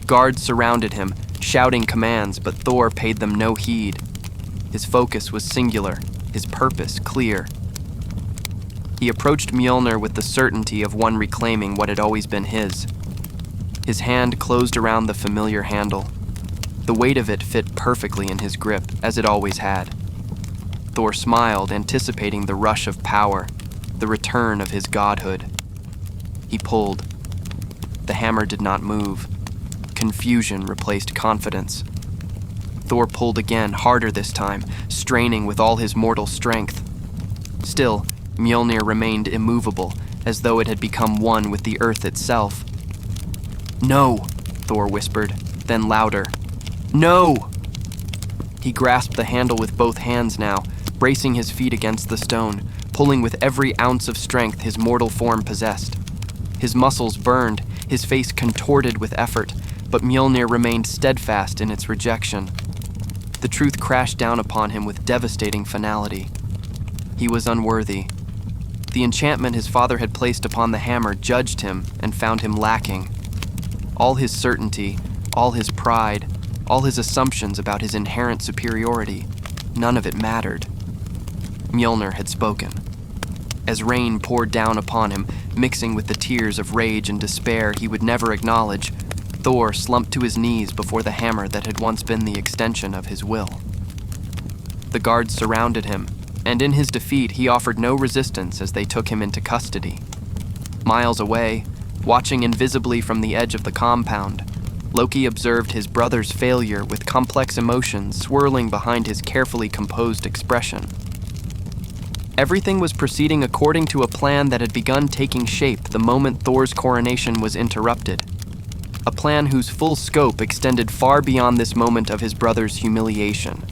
Guards surrounded him, shouting commands, but Thor paid them no heed. His focus was singular, his purpose clear. He approached Mjolnir with the certainty of one reclaiming what had always been his. His hand closed around the familiar handle. The weight of it fit perfectly in his grip, as it always had. Thor smiled, anticipating the rush of power, the return of his godhood. He pulled. The hammer did not move. Confusion replaced confidence. Thor pulled again, harder this time, straining with all his mortal strength. Still, Mjolnir remained immovable, as though it had become one with the earth itself. "No," Thor whispered, then louder. "No!" He grasped the handle with both hands now, bracing his feet against the stone, pulling with every ounce of strength his mortal form possessed. His muscles burned, his face contorted with effort, but Mjolnir remained steadfast in its rejection. The truth crashed down upon him with devastating finality. He was unworthy. The enchantment his father had placed upon the hammer judged him and found him lacking. All his certainty, all his pride, all his assumptions about his inherent superiority, none of it mattered. Mjolnir had spoken. As rain poured down upon him, mixing with the tears of rage and despair he would never acknowledge, Thor slumped to his knees before the hammer that had once been the extension of his will. The guards surrounded him, and in his defeat he offered no resistance as they took him into custody. Miles away, watching invisibly from the edge of the compound, Loki observed his brother's failure with complex emotions swirling behind his carefully composed expression. Everything was proceeding according to a plan that had begun taking shape the moment Thor's coronation was interrupted. A plan whose full scope extended far beyond this moment of his brother's humiliation.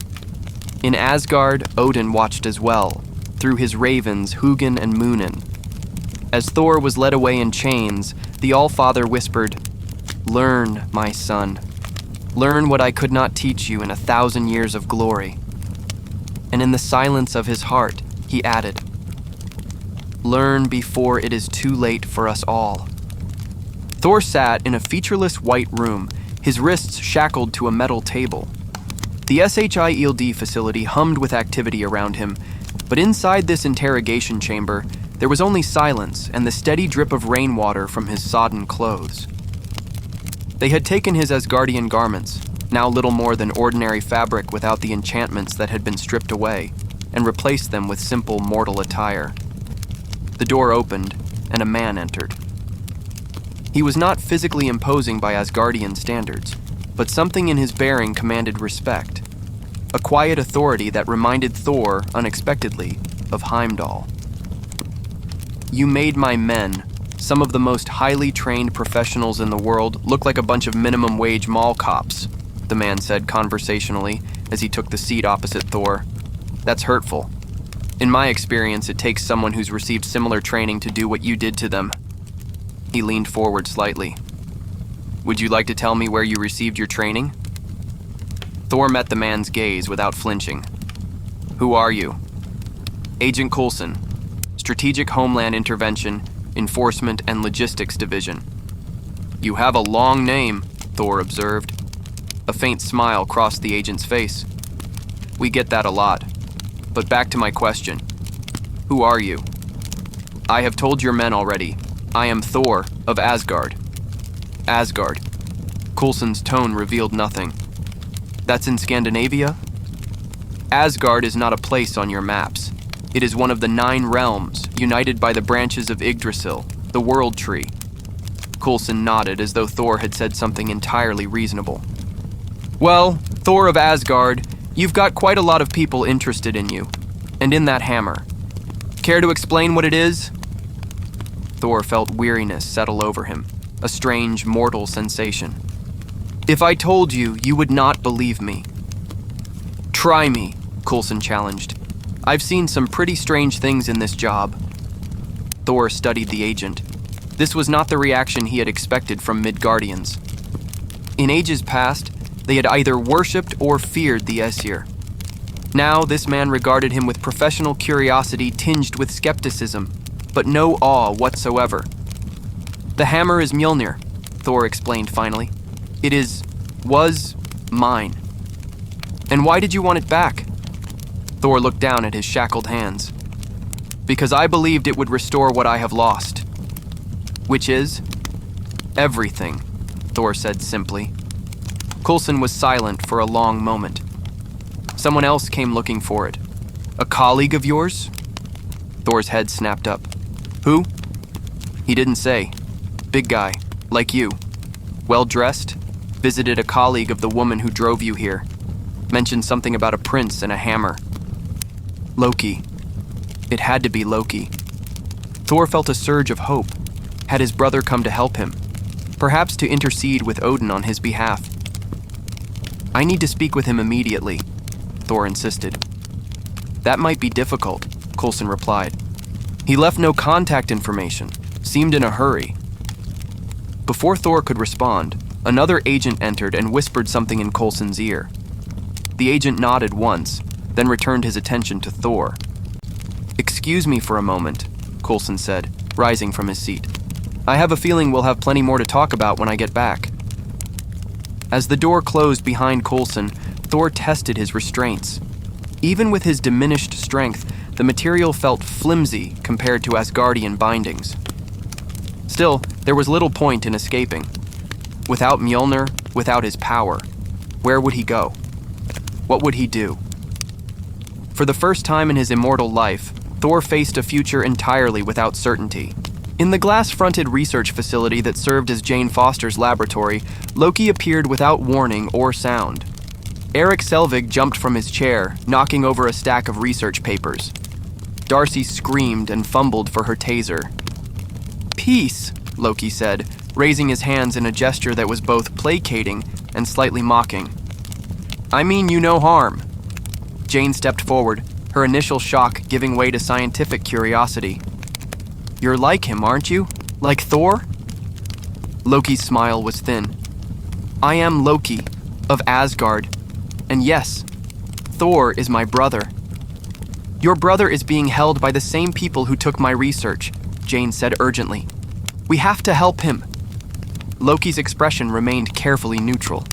In Asgard, Odin watched as well, through his ravens Hugin and Munin. As Thor was led away in chains, the All-Father whispered, "Learn, my son. Learn what I could not teach you in 1,000 years of glory." And in the silence of his heart, he added, "Learn before it is too late for us all." Thor sat in a featureless white room, his wrists shackled to a metal table. The SHIELD facility hummed with activity around him, but inside this interrogation chamber, there was only silence and the steady drip of rainwater from his sodden clothes. They had taken his Asgardian garments, now little more than ordinary fabric without the enchantments that had been stripped away, and replaced them with simple mortal attire. The door opened, and a man entered. He was not physically imposing by Asgardian standards, but something in his bearing commanded respect. A quiet authority that reminded Thor, unexpectedly, of Heimdall. "You made my men, some of the most highly trained professionals in the world, look like a bunch of minimum wage mall cops," the man said conversationally as he took the seat opposite Thor. "That's hurtful. In my experience, it takes someone who's received similar training to do what you did to them." He leaned forward slightly. "Would you like to tell me where you received your training?" Thor met the man's gaze without flinching. "Who are you?" "Agent Coulson, Strategic Homeland Intervention, Enforcement and Logistics Division." "You have a long name," Thor observed. A faint smile crossed the agent's face. "We get that a lot. But back to my question. Who are you?" "I have told your men already. I am Thor of Asgard." "Asgard." Coulson's tone revealed nothing. "That's in Scandinavia?" "Asgard is not a place on your maps. It is one of the 9 realms, united by the branches of Yggdrasil, the World Tree." Coulson nodded as though Thor had said something entirely reasonable. "Well, Thor of Asgard, you've got quite a lot of people interested in you, and in that hammer. Care to explain what it is?" Thor felt weariness settle over him, a strange mortal sensation. "If I told you, you would not believe me." "Try me," Coulson challenged. "I've seen some pretty strange things in this job." Thor studied the agent. This was not the reaction he had expected from Midgardians. In ages past, they had either worshipped or feared the Aesir. Now, this man regarded him with professional curiosity tinged with skepticism, but no awe whatsoever. "The hammer is Mjolnir," Thor explained finally. "It was mine." "And why did you want it back?" Thor looked down at his shackled hands. "Because I believed it would restore what I have lost." "Which is?" "Everything," Thor said simply. Coulson was silent for a long moment. Someone else came looking for it. "A colleague of yours?" Thor's head snapped up. "Who?" "He didn't say. Big guy, like you. Well-dressed, visited a colleague of the woman who drove you here. Mentioned something about a prince and a hammer." Loki. It had to be Loki. Thor felt a surge of hope. Had his brother come to help him? Perhaps to intercede with Odin on his behalf. "I need to speak with him immediately," Thor insisted. "That might be difficult," Coulson replied. "He left no contact information, seemed in a hurry." Before Thor could respond, another agent entered and whispered something in Coulson's ear. The agent nodded once, then returned his attention to Thor. "Excuse me for a moment," Coulson said, rising from his seat. "I have a feeling we'll have plenty more to talk about when I get back." As the door closed behind Coulson, Thor tested his restraints. Even with his diminished strength, the material felt flimsy compared to Asgardian bindings. Still, there was little point in escaping. Without Mjolnir, without his power, where would he go? What would he do? For the first time in his immortal life, Thor faced a future entirely without certainty. In the glass-fronted research facility that served as Jane Foster's laboratory, Loki appeared without warning or sound. Erik Selvig jumped from his chair, knocking over a stack of research papers. Darcy screamed and fumbled for her taser. "Peace," Loki said, raising his hands in a gesture that was both placating and slightly mocking. "I mean you no harm." Jane stepped forward, her initial shock giving way to scientific curiosity. "You're like him, aren't you? Like Thor?" Loki's smile was thin. "I am Loki, of Asgard. And yes, Thor is my brother." "Your brother is being held by the same people who took my research," Jane said urgently. "We have to help him." Loki's expression remained carefully neutral.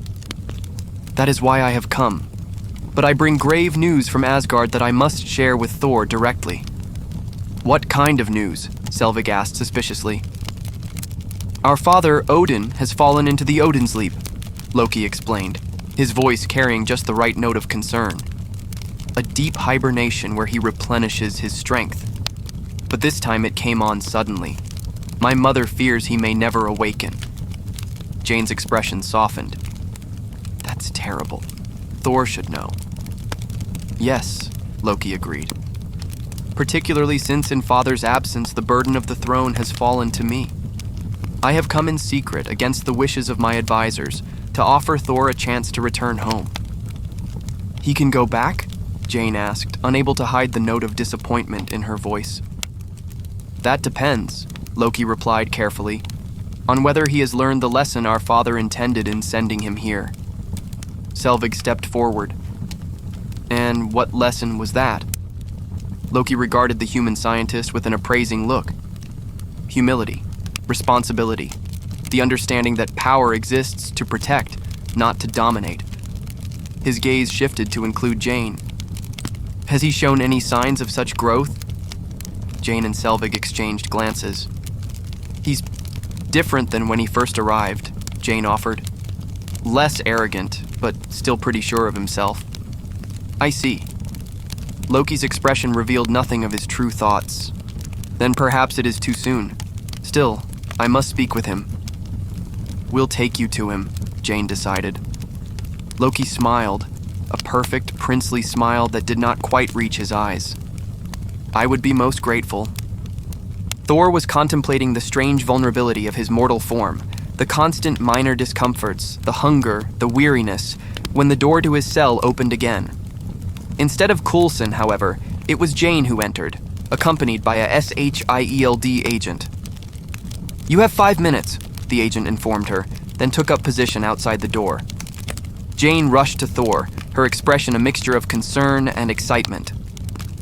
"That is why I have come. But I bring grave news from Asgard that I must share with Thor directly." "What kind of news?" Selvig asked suspiciously. "Our father, Odin, has fallen into the Odinsleep," Loki explained, his voice carrying just the right note of concern. "A deep hibernation where he replenishes his strength. But this time it came on suddenly. My mother fears he may never awaken." Jane's expression softened. "That's terrible. Thor should know." "Yes," Loki agreed. "Particularly since in Father's absence the burden of the throne has fallen to me. I have come in secret against the wishes of my advisors to offer Thor a chance to return home." "He can go back?" Jane asked, unable to hide the note of disappointment in her voice. "That depends," Loki replied carefully, "on whether he has learned the lesson our father intended in sending him here." Selvig stepped forward. "And what lesson was that?" Loki regarded the human scientist with an appraising look. "Humility, responsibility, the understanding that power exists to protect, not to dominate." His gaze shifted to include Jane. "Has he shown any signs of such growth?" Jane and Selvig exchanged glances. "He's different than when he first arrived," Jane offered. "Less arrogant, but still pretty sure of himself." "I see." Loki's expression revealed nothing of his true thoughts. "Then perhaps it is too soon. Still, I must speak with him." "We'll take you to him," Jane decided. Loki smiled, a perfect, princely smile that did not quite reach his eyes. "I would be most grateful." Thor was contemplating the strange vulnerability of his mortal form, the constant minor discomforts, the hunger, the weariness, when the door to his cell opened again. Instead of Coulson, however, it was Jane who entered, accompanied by a SHIELD agent. "You have 5 minutes," the agent informed her, then took up position outside the door. Jane rushed to Thor, her expression a mixture of concern and excitement.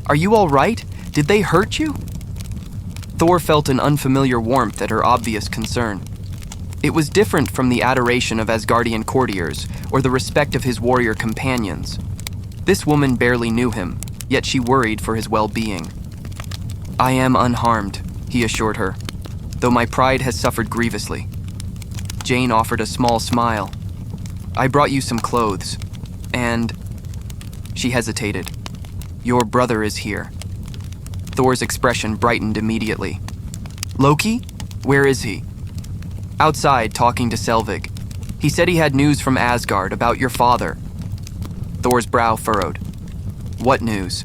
"Are you all right? Did they hurt you?" Thor felt an unfamiliar warmth at her obvious concern. It was different from the adoration of Asgardian courtiers or the respect of his warrior companions. This woman barely knew him, yet she worried for his well-being. "I am unharmed," he assured her, "though my pride has suffered grievously." Jane offered a small smile. "I brought you some clothes, and..." She hesitated. "Your brother is here." Thor's expression brightened immediately. "Loki? Where is he?" "Outside, talking to Selvig. He said he had news from Asgard about your father." Thor's brow furrowed. "What news?"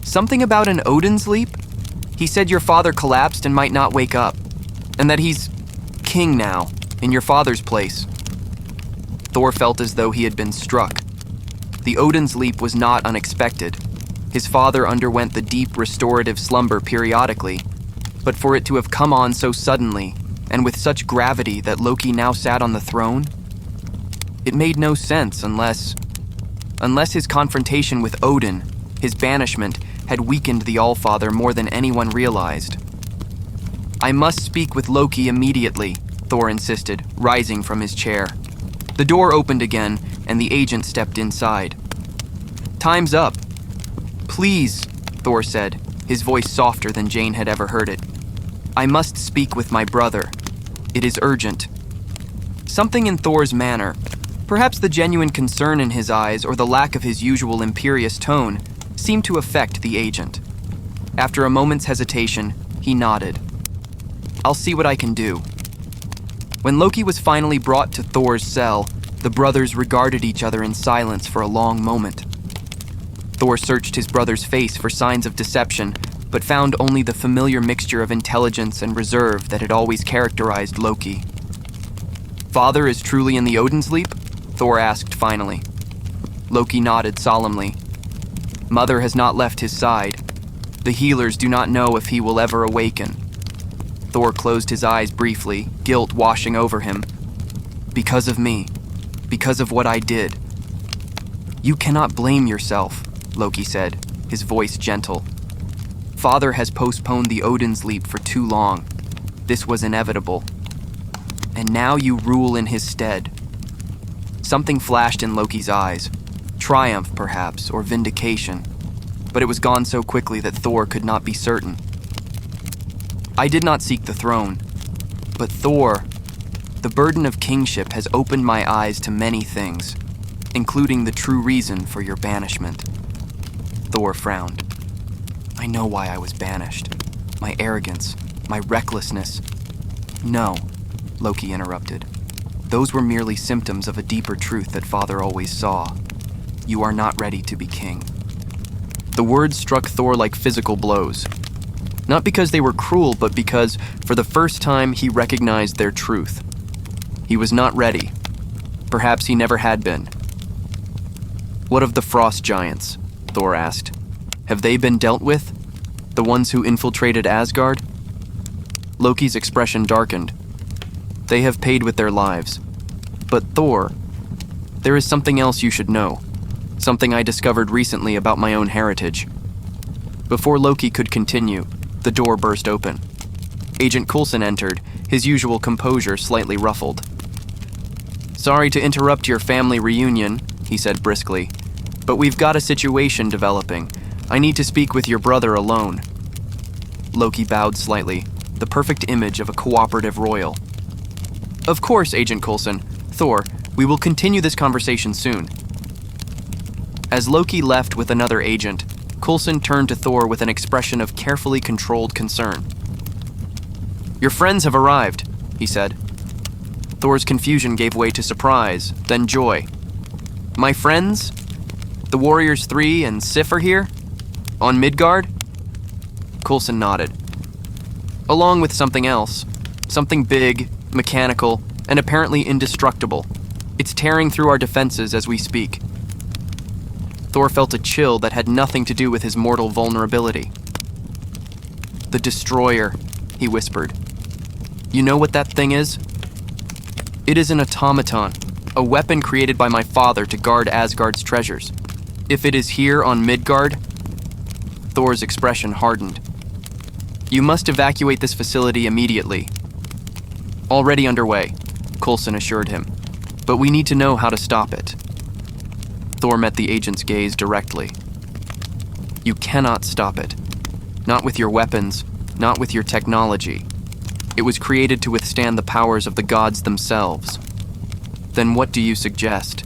"Something about an Odinsleep? He said your father collapsed and might not wake up, and that he's king now, in your father's place." Thor felt as though he had been struck. The Odinsleep was not unexpected. His father underwent the deep restorative slumber periodically, but for it to have come on so suddenly, and with such gravity that Loki now sat on the throne, it made no sense unless his confrontation with Odin, his banishment, had weakened the Allfather more than anyone realized. "I must speak with Loki immediately," Thor insisted, rising from his chair. The door opened again, and the agent stepped inside. "Time's up. Please, Thor said, his voice softer than Jane had ever heard it. "I must speak with my brother. It is urgent." Something in Thor's manner, perhaps the genuine concern in his eyes or the lack of his usual imperious tone, seemed to affect the agent. After a moment's hesitation, he nodded. "I'll see what I can do." When Loki was finally brought to Thor's cell, the brothers regarded each other in silence for a long moment. Thor searched his brother's face for signs of deception, but found only the familiar mixture of intelligence and reserve that had always characterized Loki. "Father is truly in the Odin's Leap?" Thor asked finally. Loki nodded solemnly. "Mother has not left his side. The healers do not know if he will ever awaken." Thor closed his eyes briefly, guilt washing over him. "Because of me. Because of what I did." "You cannot blame yourself," Loki said, his voice gentle. "Father has postponed the Odin's Leap for too long. This was inevitable. And now you rule in his stead." Something flashed in Loki's eyes. Triumph, perhaps, or vindication. But it was gone so quickly that Thor could not be certain. "I did not seek the throne. But Thor, the burden of kingship has opened my eyes to many things, including the true reason for your banishment." Thor frowned. "I know why I was banished. My arrogance, my recklessness." "No," Loki interrupted. "Those were merely symptoms of a deeper truth that Father always saw. You are not ready to be king." The words struck Thor like physical blows. Not because they were cruel, but because, for the first time, he recognized their truth. He was not ready. Perhaps he never had been. "What of the frost giants?" Thor asked. "Have they been dealt with? The ones who infiltrated Asgard?" Loki's expression darkened. "They have paid with their lives. But Thor, there is something else you should know. Something I discovered recently about my own heritage." Before Loki could continue, the door burst open. Agent Coulson entered, his usual composure slightly ruffled. "Sorry to interrupt your family reunion," he said briskly, "but we've got a situation developing. I need to speak with your brother alone." Loki bowed slightly, the perfect image of a cooperative royal. "Of course, Agent Coulson. Thor, we will continue this conversation soon." As Loki left with another agent, Coulson turned to Thor with an expression of carefully controlled concern. "Your friends have arrived," he said. Thor's confusion gave way to surprise, then joy. "My friends? The Warriors 3 and Sif are here? On Midgard?" Coulson nodded. "Along with something else. Something big, mechanical, and apparently indestructible. It's tearing through our defenses as we speak." Thor felt a chill that had nothing to do with his mortal vulnerability. "The Destroyer," he whispered. "You know what that thing is? It is an automaton, a weapon created by my father to guard Asgard's treasures. If it is here on Midgard..." Thor's expression hardened. "You must evacuate this facility immediately." "Already underway," Coulson assured him. "But we need to know how to stop it." Thor met the agent's gaze directly. "You cannot stop it. Not with your weapons, not with your technology. It was created to withstand the powers of the gods themselves. Then what do you suggest?"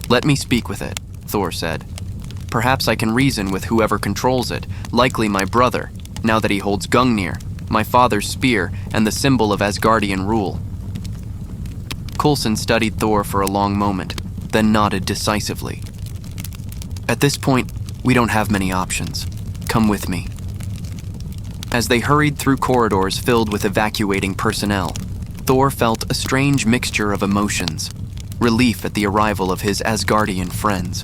"Let me speak with it," Thor said. "Perhaps I can reason with whoever controls it, likely my brother, now that he holds Gungnir, my father's spear, and the symbol of Asgardian rule." Coulson studied Thor for a long moment, then nodded decisively. "At this point, we don't have many options. Come with me." As they hurried through corridors filled with evacuating personnel, Thor felt a strange mixture of emotions. Relief at the arrival of his Asgardian friends,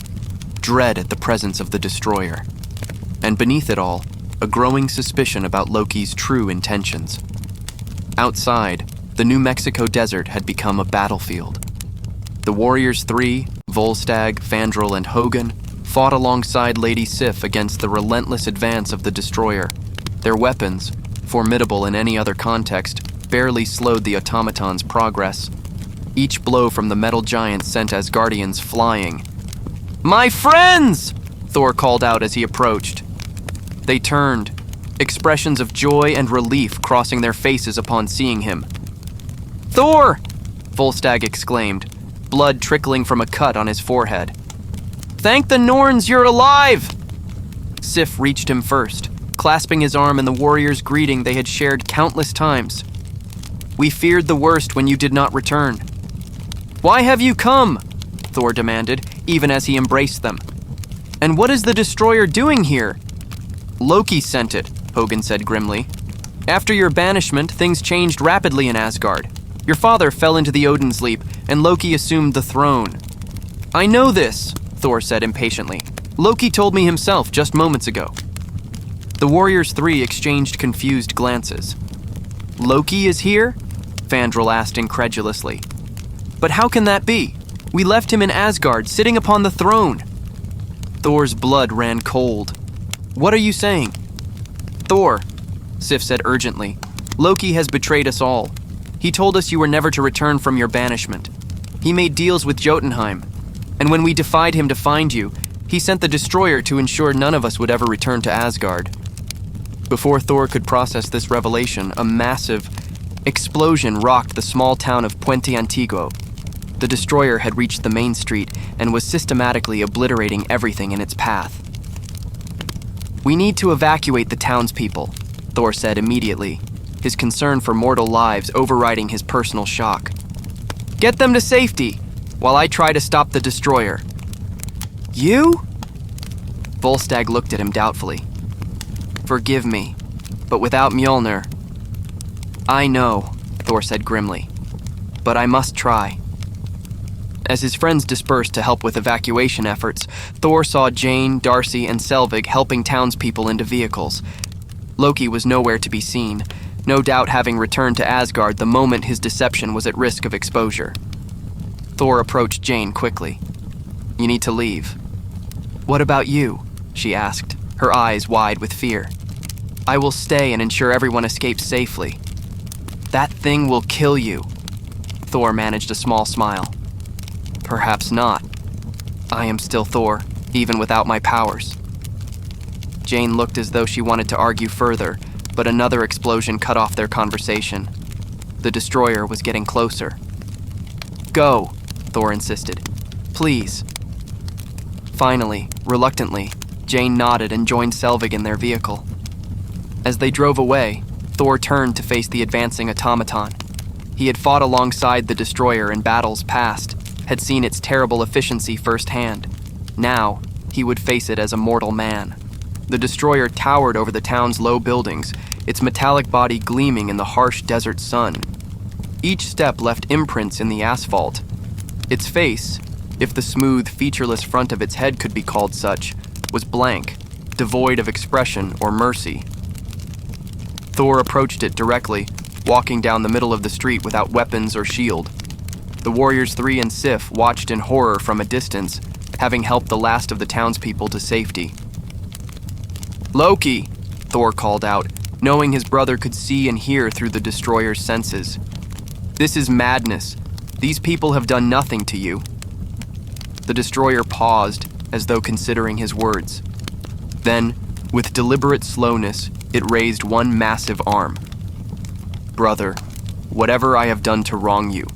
dread at the presence of the Destroyer, and beneath it all, a growing suspicion about Loki's true intentions. Outside, the New Mexico desert had become a battlefield. The Warriors 3, Volstagg, Fandral, and Hogun fought alongside Lady Sif against the relentless advance of the Destroyer. Their weapons, formidable in any other context, barely slowed the automaton's progress. Each blow from the metal giant sent Asgardians flying. "My friends!" Thor called out as he approached. They turned, expressions of joy and relief crossing their faces upon seeing him. "Thor!" Volstagg exclaimed, blood trickling from a cut on his forehead. "Thank the Norns you're alive!" Sif reached him first, clasping his arm in the warrior's greeting they had shared countless times. "We feared the worst when you did not return." "Why have you come?" Thor demanded, even as he embraced them. "And what is the destroyer doing here?" "Loki sent it," Hogun said grimly. "After your banishment, things changed rapidly in Asgard. Your father fell into the Odin's Leap, and Loki assumed the throne." "I know this," Thor said impatiently. "Loki told me himself just moments ago." The warriors three exchanged confused glances. "Loki is here?" Fandral asked incredulously. "But how can that be? We left him in Asgard, sitting upon the throne." Thor's blood ran cold. "What are you saying?" "Thor," Sif said urgently, "Loki has betrayed us all. He told us you were never to return from your banishment. He made deals with Jotunheim, and when we defied him to find you, he sent the destroyer to ensure none of us would ever return to Asgard." Before Thor could process this revelation, a massive explosion rocked the small town of Puente Antiguo. The destroyer had reached the main street and was systematically obliterating everything in its path. "We need to evacuate the townspeople," Thor said immediately, his concern for mortal lives overriding his personal shock. "Get them to safety, while I try to stop the destroyer." "You?" Volstagg looked at him doubtfully. "Forgive me, but without Mjolnir—" "I know," Thor said grimly, "but I must try." As his friends dispersed to help with evacuation efforts, Thor saw Jane, Darcy, and Selvig helping townspeople into vehicles. Loki was nowhere to be seen, no doubt having returned to Asgard the moment his deception was at risk of exposure. Thor approached Jane quickly. "You need to leave." "What about you?" she asked, her eyes wide with fear. "I will stay and ensure everyone escapes safely." "That thing will kill you." Thor managed a small smile. "Perhaps not. I am still Thor, even without my powers." Jane looked as though she wanted to argue further, but another explosion cut off their conversation. The destroyer was getting closer. "Go," Thor insisted. "Please." Finally, reluctantly, Jane nodded and joined Selvig in their vehicle. As they drove away, Thor turned to face the advancing automaton. He had fought alongside the destroyer in battles past, had seen its terrible efficiency firsthand. Now, he would face it as a mortal man. The destroyer towered over the town's low buildings, its metallic body gleaming in the harsh desert sun. Each step left imprints in the asphalt. Its face, if the smooth, featureless front of its head could be called such, was blank, devoid of expression or mercy. Thor approached it directly, walking down the middle of the street without weapons or shield. The warriors three and Sif watched in horror from a distance, having helped the last of the townspeople to safety. "Loki!" Thor called out, knowing his brother could see and hear through the destroyer's senses. "This is madness. These people have done nothing to you." The destroyer paused, as though considering his words. Then, with deliberate slowness, it raised one massive arm. "Brother, whatever I have done to wrong you,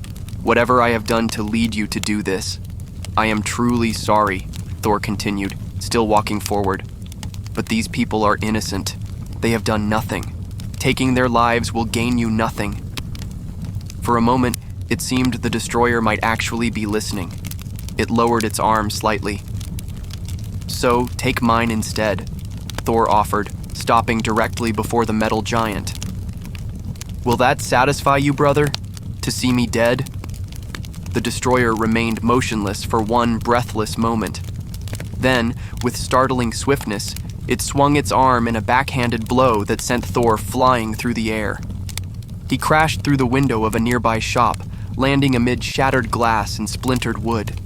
whatever I have done to lead you to do this, I am truly sorry," Thor continued, still walking forward. "But these people are innocent. They have done nothing. Taking their lives will gain you nothing." For a moment, it seemed the destroyer might actually be listening. It lowered its arm slightly. "So, take mine instead," Thor offered, stopping directly before the metal giant. "Will that satisfy you, brother? To see me dead?" The destroyer remained motionless for one breathless moment. Then, with startling swiftness, it swung its arm in a backhanded blow that sent Thor flying through the air. He crashed through the window of a nearby shop, landing amid shattered glass and splintered wood.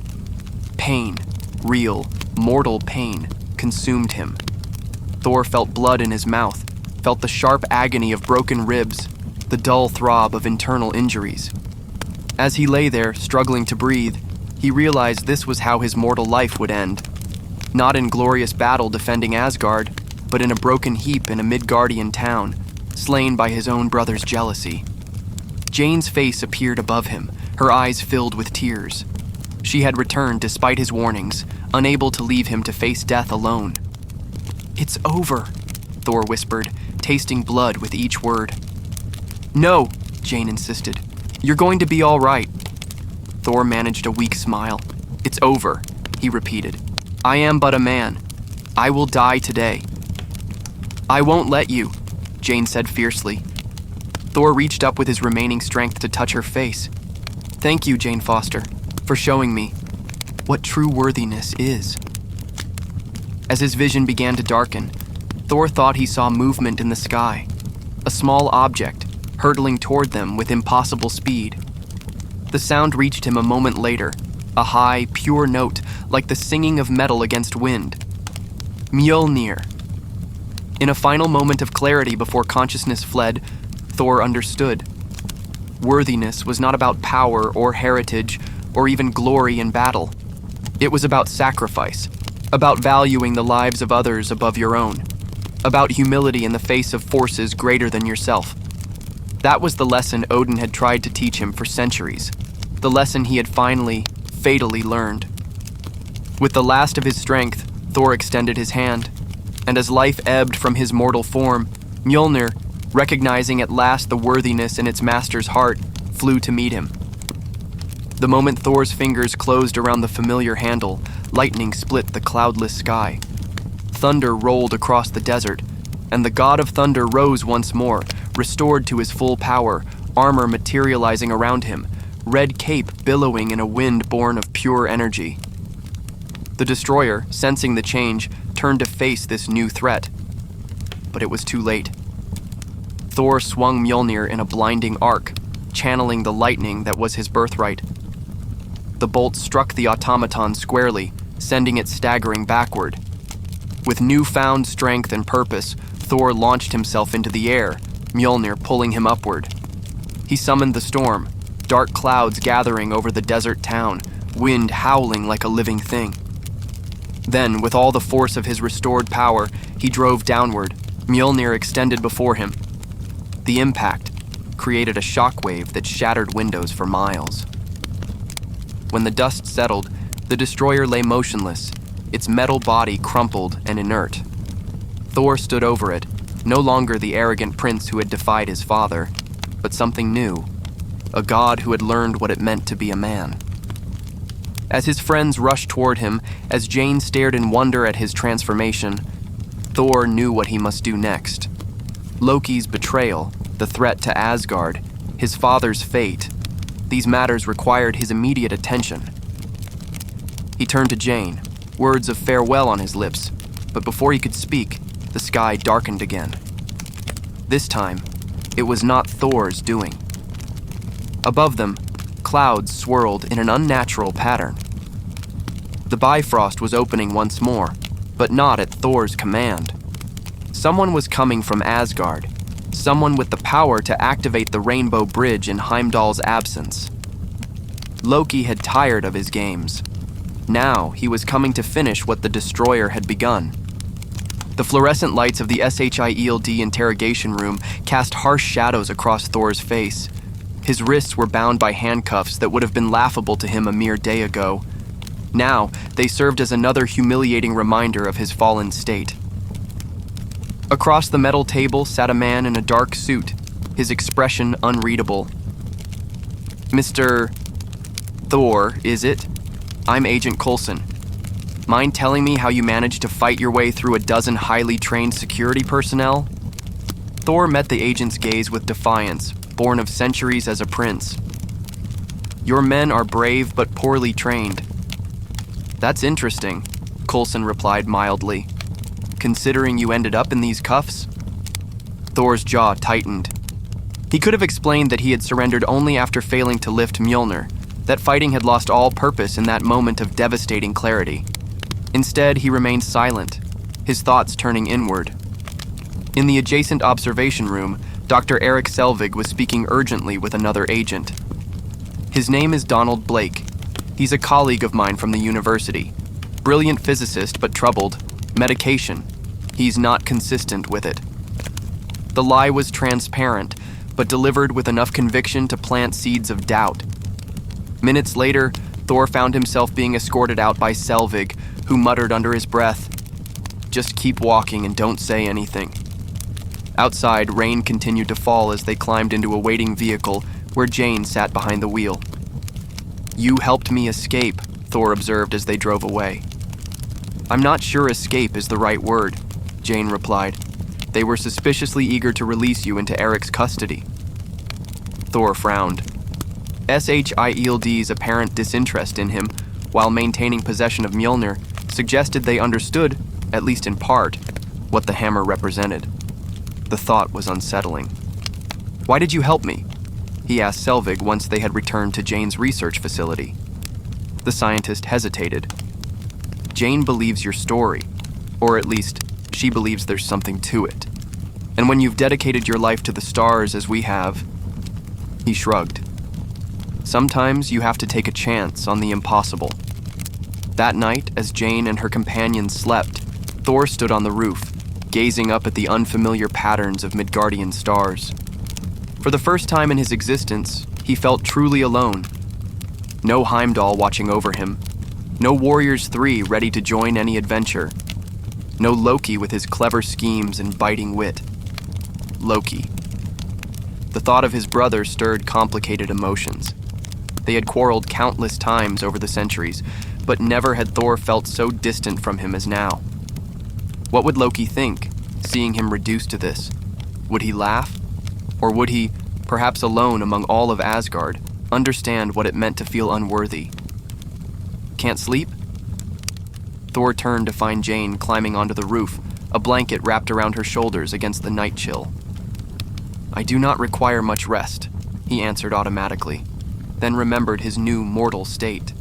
Pain, real, mortal pain, consumed him. Thor felt blood in his mouth, felt the sharp agony of broken ribs, the dull throb of internal injuries. As he lay there, struggling to breathe, he realized this was how his mortal life would end. Not in glorious battle defending Asgard, but in a broken heap in a Midgardian town, slain by his own brother's jealousy. Jane's face appeared above him, her eyes filled with tears. She had returned despite his warnings, unable to leave him to face death alone. "It's over," Thor whispered, tasting blood with each word. "No," Jane insisted. "You're going to be all right." Thor managed a weak smile. "It's over," he repeated. "I am but a man. I will die today." "I won't let you," Jane said fiercely. Thor reached up with his remaining strength to touch her face. "Thank you, Jane Foster, for showing me what true worthiness is." As his vision began to darken, Thor thought he saw movement in the sky, a small object hurtling toward them with impossible speed. The sound reached him a moment later, a high, pure note like the singing of metal against wind. Mjolnir. In a final moment of clarity before consciousness fled, Thor understood. Worthiness was not about power or heritage or even glory in battle. It was about sacrifice, about valuing the lives of others above your own, about humility in the face of forces greater than yourself. That was the lesson Odin had tried to teach him for centuries, the lesson he had finally, fatally learned. With the last of his strength, Thor extended his hand, and as life ebbed from his mortal form, Mjolnir, recognizing at last the worthiness in its master's heart, flew to meet him. The moment Thor's fingers closed around the familiar handle, lightning split the cloudless sky. Thunder rolled across the desert, and the god of thunder rose once more, restored to his full power, armor materializing around him, red cape billowing in a wind born of pure energy. The destroyer, sensing the change, turned to face this new threat. But it was too late. Thor swung Mjolnir in a blinding arc, channeling the lightning that was his birthright. The bolt struck the automaton squarely, sending it staggering backward. With newfound strength and purpose, Thor launched himself into the air, Mjolnir pulling him upward. He summoned the storm, dark clouds gathering over the desert town, wind howling like a living thing. Then, with all the force of his restored power, he drove downward, Mjolnir extended before him. The impact created a shockwave that shattered windows for miles. When the dust settled, the destroyer lay motionless, its metal body crumpled and inert. Thor stood over it, no longer the arrogant prince who had defied his father, but something new, a god who had learned what it meant to be a man. As his friends rushed toward him, as Jane stared in wonder at his transformation, Thor knew what he must do next. Loki's betrayal, the threat to Asgard, his father's fate, these matters required his immediate attention. He turned to Jane, words of farewell on his lips, but before he could speak, the sky darkened again. This time, it was not Thor's doing. Above them, clouds swirled in an unnatural pattern. The Bifrost was opening once more, but not at Thor's command. Someone was coming from Asgard, someone with the power to activate the Rainbow Bridge in Heimdall's absence. Loki had tired of his games. Now he was coming to finish what the Destroyer had begun. The fluorescent lights of the SHIELD interrogation room cast harsh shadows across Thor's face. His wrists were bound by handcuffs that would have been laughable to him a mere day ago. Now, they served as another humiliating reminder of his fallen state. Across the metal table sat a man in a dark suit, his expression unreadable. "Mr. Thor, is it? I'm Agent Coulson. Mind telling me how you managed to fight your way through a dozen highly trained security personnel?" Thor met the agent's gaze with defiance, born of centuries as a prince. "Your men are brave but poorly trained." "That's interesting," Coulson replied mildly. "Considering you ended up in these cuffs?" Thor's jaw tightened. He could have explained that he had surrendered only after failing to lift Mjolnir, that fighting had lost all purpose in that moment of devastating clarity. Instead, he remained silent, his thoughts turning inward. In the adjacent observation room, Dr. Eric Selvig was speaking urgently with another agent. "His name is Donald Blake. He's a colleague of mine from the university. Brilliant physicist, but troubled. Medication. He's not consistent with it. The lie was transparent, but delivered with enough conviction to plant seeds of doubt. Minutes later, Thor found himself being escorted out by Selvig, who muttered under his breath, "Just keep walking and don't say anything." Outside, rain continued to fall as they climbed into a waiting vehicle where Jane sat behind the wheel. "You helped me escape," Thor observed as they drove away. "I'm not sure escape is the right word," Jane replied. "They were suspiciously eager to release you into Eric's custody." Thor frowned. Shild's apparent disinterest in him, while maintaining possession of Mjolnir, suggested they understood, at least in part, what the hammer represented. The thought was unsettling. "Why did you help me?" he asked Selvig once they had returned to Jane's research facility. The scientist hesitated. "Jane believes your story, or at least, she believes there's something to it. And when you've dedicated your life to the stars as we have..." He shrugged. "Sometimes you have to take a chance on the impossible." That night, as Jane and her companions slept, Thor stood on the roof, gazing up at the unfamiliar patterns of Midgardian stars. For the first time in his existence, he felt truly alone. No Heimdall watching over him. No Warriors 3 ready to join any adventure. No Loki with his clever schemes and biting wit. Loki. The thought of his brother stirred complicated emotions. They had quarreled countless times over the centuries, but never had Thor felt so distant from him as now. What would Loki think, seeing him reduced to this? Would he laugh? Or would he, perhaps alone among all of Asgard, understand what it meant to feel unworthy? Can't sleep? Thor turned to find Jane climbing onto the roof, a blanket wrapped around her shoulders against the night chill. "I do not require much rest," he answered automatically, then remembered his new mortal state.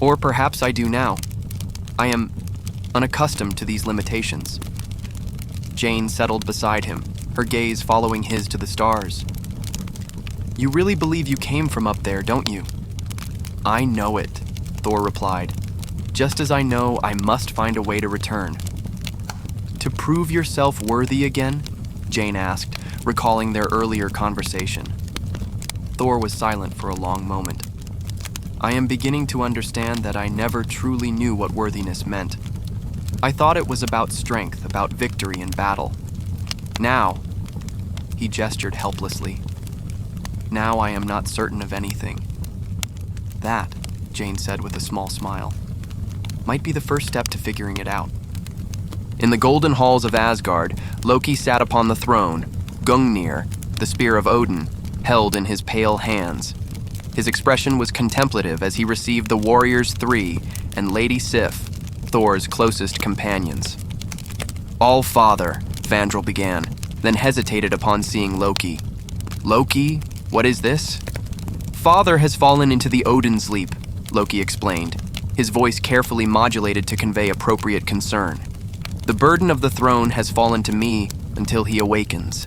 "Or perhaps I do now. I am unaccustomed to these limitations." Jane settled beside him, her gaze following his to the stars. "You really believe you came from up there, don't you?" "I know it," Thor replied, "just as I know I must find a way to return." "To prove yourself worthy again?" Jane asked, recalling their earlier conversation. Thor was silent for a long moment. "I am beginning to understand that I never truly knew what worthiness meant. I thought it was about strength, about victory in battle. Now," he gestured helplessly, "now I am not certain of anything." "That," Jane said with a small smile, "might be the first step to figuring it out." In the golden halls of Asgard, Loki sat upon the throne, Gungnir, the spear of Odin, held in his pale hands. His expression was contemplative as he received the Warriors 3 and Lady Sif, Thor's closest companions. "All-Father," Fandral began, then hesitated upon seeing Loki. "Loki, what is this?" "Father has fallen into the Odin sleep," Loki explained, his voice carefully modulated to convey appropriate concern. "The burden of the throne has fallen to me until he awakens."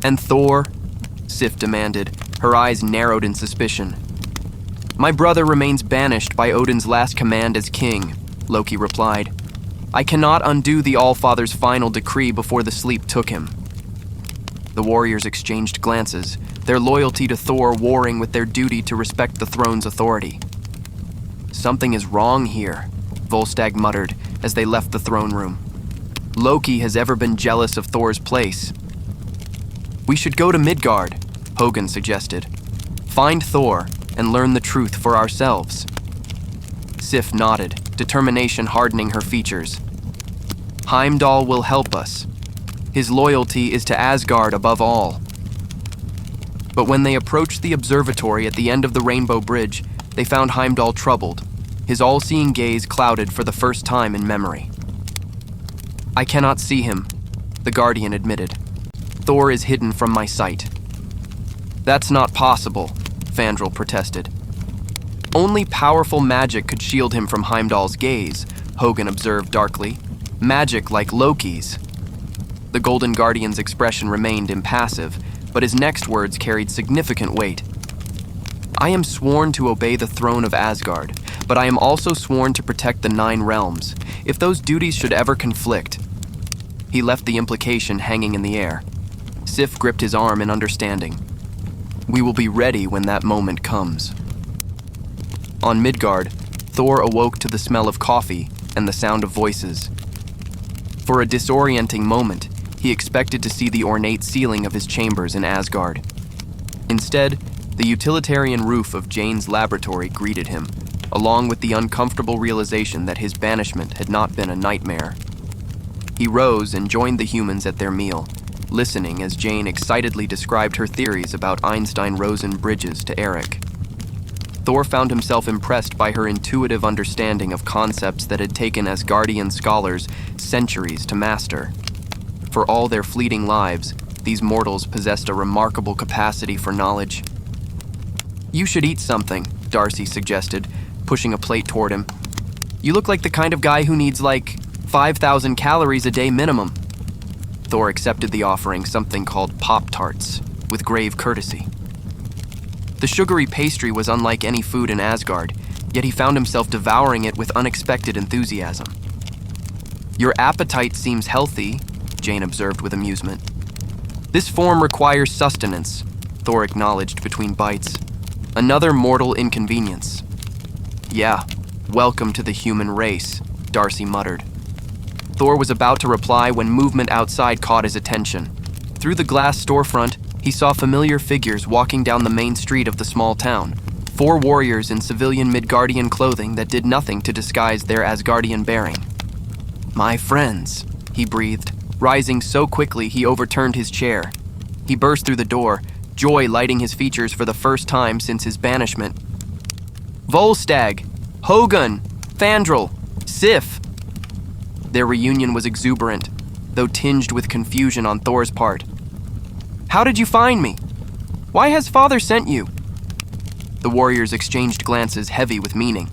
"And Thor?" Sif demanded, her eyes narrowed in suspicion. "My brother remains banished by Odin's last command as king," Loki replied. "I cannot undo the All-Father's final decree before the sleep took him." The warriors exchanged glances, their loyalty to Thor warring with their duty to respect the throne's authority. "Something is wrong here," Volstagg muttered as they left the throne room. "Loki has ever been jealous of Thor's place." "We should go to Midgard," Hogun suggested. "Find Thor and learn the truth for ourselves." Sif nodded, determination hardening her features. "Heimdall will help us. His loyalty is to Asgard above all." But when they approached the observatory at the end of the Rainbow Bridge, they found Heimdall troubled, his all-seeing gaze clouded for the first time in memory. "I cannot see him," the Guardian admitted. "Thor is hidden from my sight." "That's not possible," Fandral protested. "Only powerful magic could shield him from Heimdall's gaze," Hogun observed darkly. "Magic like Loki's." The Golden Guardian's expression remained impassive, but his next words carried significant weight. I am sworn to obey the throne of Asgard, but I am also sworn to protect the 9 realms. If those duties should ever conflict..." He left the implication hanging in the air. Sif gripped his arm in understanding. "We will be ready when that moment comes." On Midgard, Thor awoke to the smell of coffee and the sound of voices. For a disorienting moment, he expected to see the ornate ceiling of his chambers in Asgard. Instead, the utilitarian roof of Jane's laboratory greeted him, along with the uncomfortable realization that his banishment had not been a nightmare. He rose and joined the humans at their meal, listening as Jane excitedly described her theories about Einstein-Rosen bridges to Eric. Thor found himself impressed by her intuitive understanding of concepts that had taken Asgardian scholars centuries to master. For all their fleeting lives, these mortals possessed a remarkable capacity for knowledge. "You should eat something," Darcy suggested, pushing a plate toward him. "You look like the kind of guy who needs, 5,000 calories a day minimum." Thor accepted the offering, something called Pop-Tarts, with grave courtesy. The sugary pastry was unlike any food in Asgard, yet he found himself devouring it with unexpected enthusiasm. "Your appetite seems healthy," Jane observed with amusement. "This form requires sustenance," Thor acknowledged between bites. "Another mortal inconvenience." "Yeah, welcome to the human race," Darcy muttered. Thor was about to reply when movement outside caught his attention. Through the glass storefront, he saw familiar figures walking down the main street of the small town. 4 warriors in civilian Midgardian clothing that did nothing to disguise their Asgardian bearing. "My friends," he breathed, rising so quickly he overturned his chair. He burst through the door, joy lighting his features for the first time since his banishment. "Volstagg! Hogun! Fandral! Sif!" Their reunion was exuberant, though tinged with confusion on Thor's part. "How did you find me? Why has Father sent you?" The warriors exchanged glances heavy with meaning.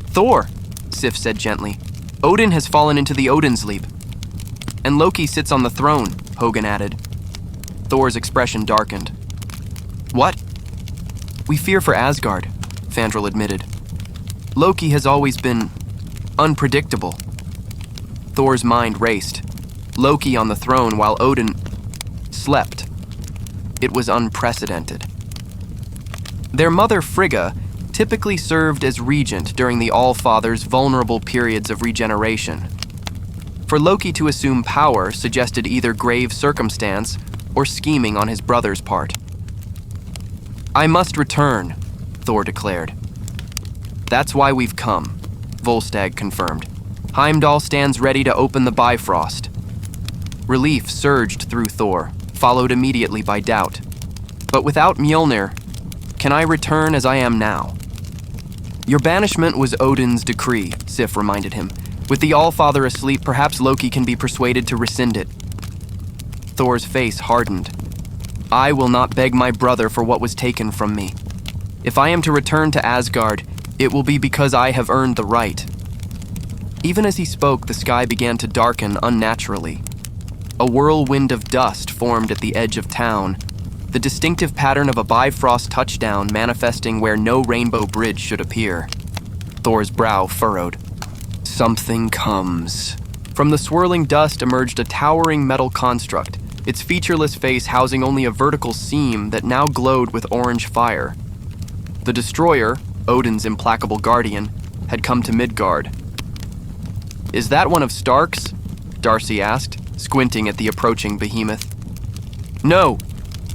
"Thor," Sif said gently, "Odin has fallen into the Odinsleep. And Loki sits on the throne," Hogun added. Thor's expression darkened. "What?" "We fear for Asgard," Fandral admitted. "Loki has always been unpredictable." Thor's mind raced. Loki on the throne while Odin slept. It was unprecedented. Their mother Frigga typically served as regent during the All-Father's vulnerable periods of regeneration. For Loki to assume power suggested either grave circumstance or scheming on his brother's part. "I must return," Thor declared. "That's why we've come," Volstagg confirmed. "Heimdall stands ready to open the Bifrost." Relief surged through Thor, followed immediately by doubt. "But without Mjolnir, can I return as I am now?" "Your banishment was Odin's decree," Sif reminded him. "With the All-Father asleep, perhaps Loki can be persuaded to rescind it." Thor's face hardened. "I will not beg my brother for what was taken from me. If I am to return to Asgard, it will be because I have earned the right." Even as he spoke, the sky began to darken unnaturally. A whirlwind of dust formed at the edge of town, the distinctive pattern of a Bifrost touchdown manifesting where no rainbow bridge should appear. Thor's brow furrowed. "Something comes." From the swirling dust emerged a towering metal construct, its featureless face housing only a vertical seam that now glowed with orange fire. The destroyer, Odin's implacable guardian, had come to Midgard. "Is that one of Stark's?" Darcy asked, squinting at the approaching behemoth. "No,"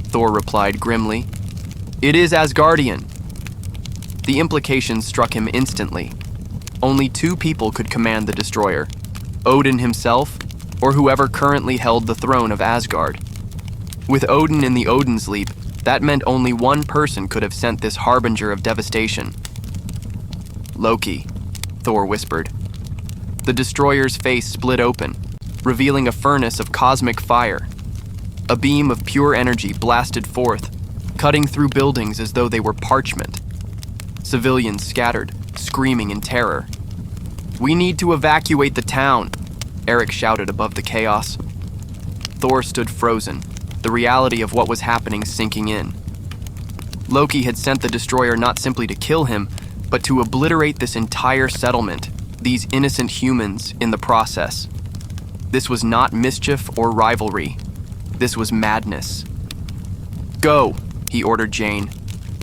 Thor replied grimly. "It is Asgardian." The implication struck him instantly. Only 2 people could command the destroyer, Odin himself, or whoever currently held the throne of Asgard. With Odin in the Odinsleep, that meant only one person could have sent this harbinger of devastation. "Loki," Thor whispered. The destroyer's face split open, revealing a furnace of cosmic fire. A beam of pure energy blasted forth, cutting through buildings as though they were parchment. Civilians scattered, screaming in terror. "We need to evacuate the town," Eric shouted above the chaos. Thor stood frozen, the reality of what was happening sinking in. Loki had sent the destroyer not simply to kill him, but to obliterate this entire settlement, these innocent humans in the process. This was not mischief or rivalry. This was madness. "Go," he ordered Jane.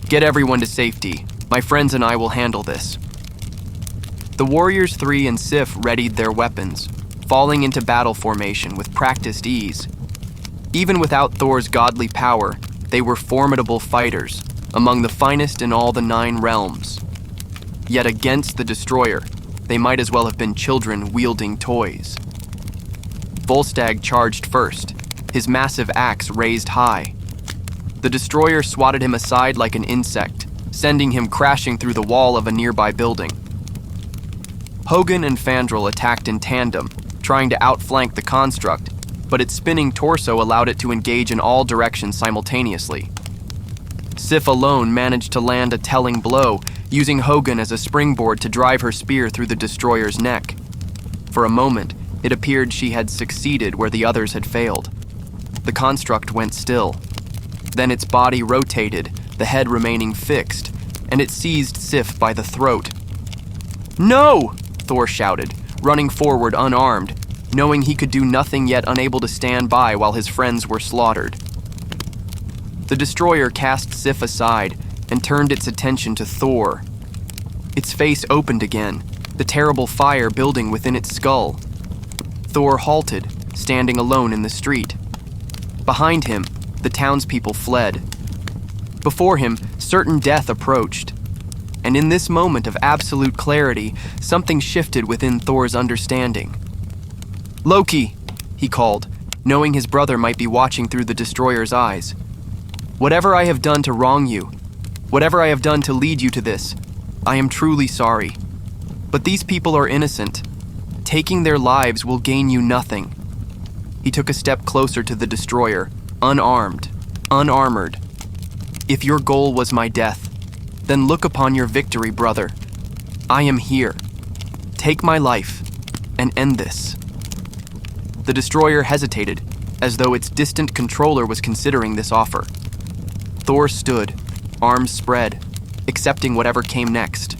"Get everyone to safety. My friends and I will handle this." The Warriors 3 and Sif readied their weapons, falling into battle formation with practiced ease. Even without Thor's godly power, they were formidable fighters, among the finest in all the 9 realms. Yet against the destroyer, they might as well have been children wielding toys. Volstagg charged first, his massive axe raised high. The destroyer swatted him aside like an insect, sending him crashing through the wall of a nearby building. Hogun and Fandral attacked in tandem, trying to outflank the construct, but its spinning torso allowed it to engage in all directions simultaneously. Sif alone managed to land a telling blow, using Hogun as a springboard to drive her spear through the destroyer's neck. For a moment, it appeared she had succeeded where the others had failed. The construct went still. Then its body rotated, the head remaining fixed, and it seized Sif by the throat. "No!" Thor shouted, running forward unarmed, knowing he could do nothing yet unable to stand by while his friends were slaughtered. The destroyer cast Sif aside and turned its attention to Thor. Its face opened again, the terrible fire building within its skull. Thor halted, standing alone in the street. Behind him, the townspeople fled. Before him, certain death approached. And in this moment of absolute clarity, something shifted within Thor's understanding. "Loki," he called, knowing his brother might be watching through the destroyer's eyes. "Whatever I have done to wrong you, whatever I have done to lead you to this, I am truly sorry. But these people are innocent. Taking their lives will gain you nothing." He took a step closer to the destroyer, unarmed, unarmored. "If your goal was my death, then look upon your victory, brother. I am here. Take my life and end this." The destroyer hesitated, as though its distant controller was considering this offer. Thor stood, arms spread, accepting whatever came next.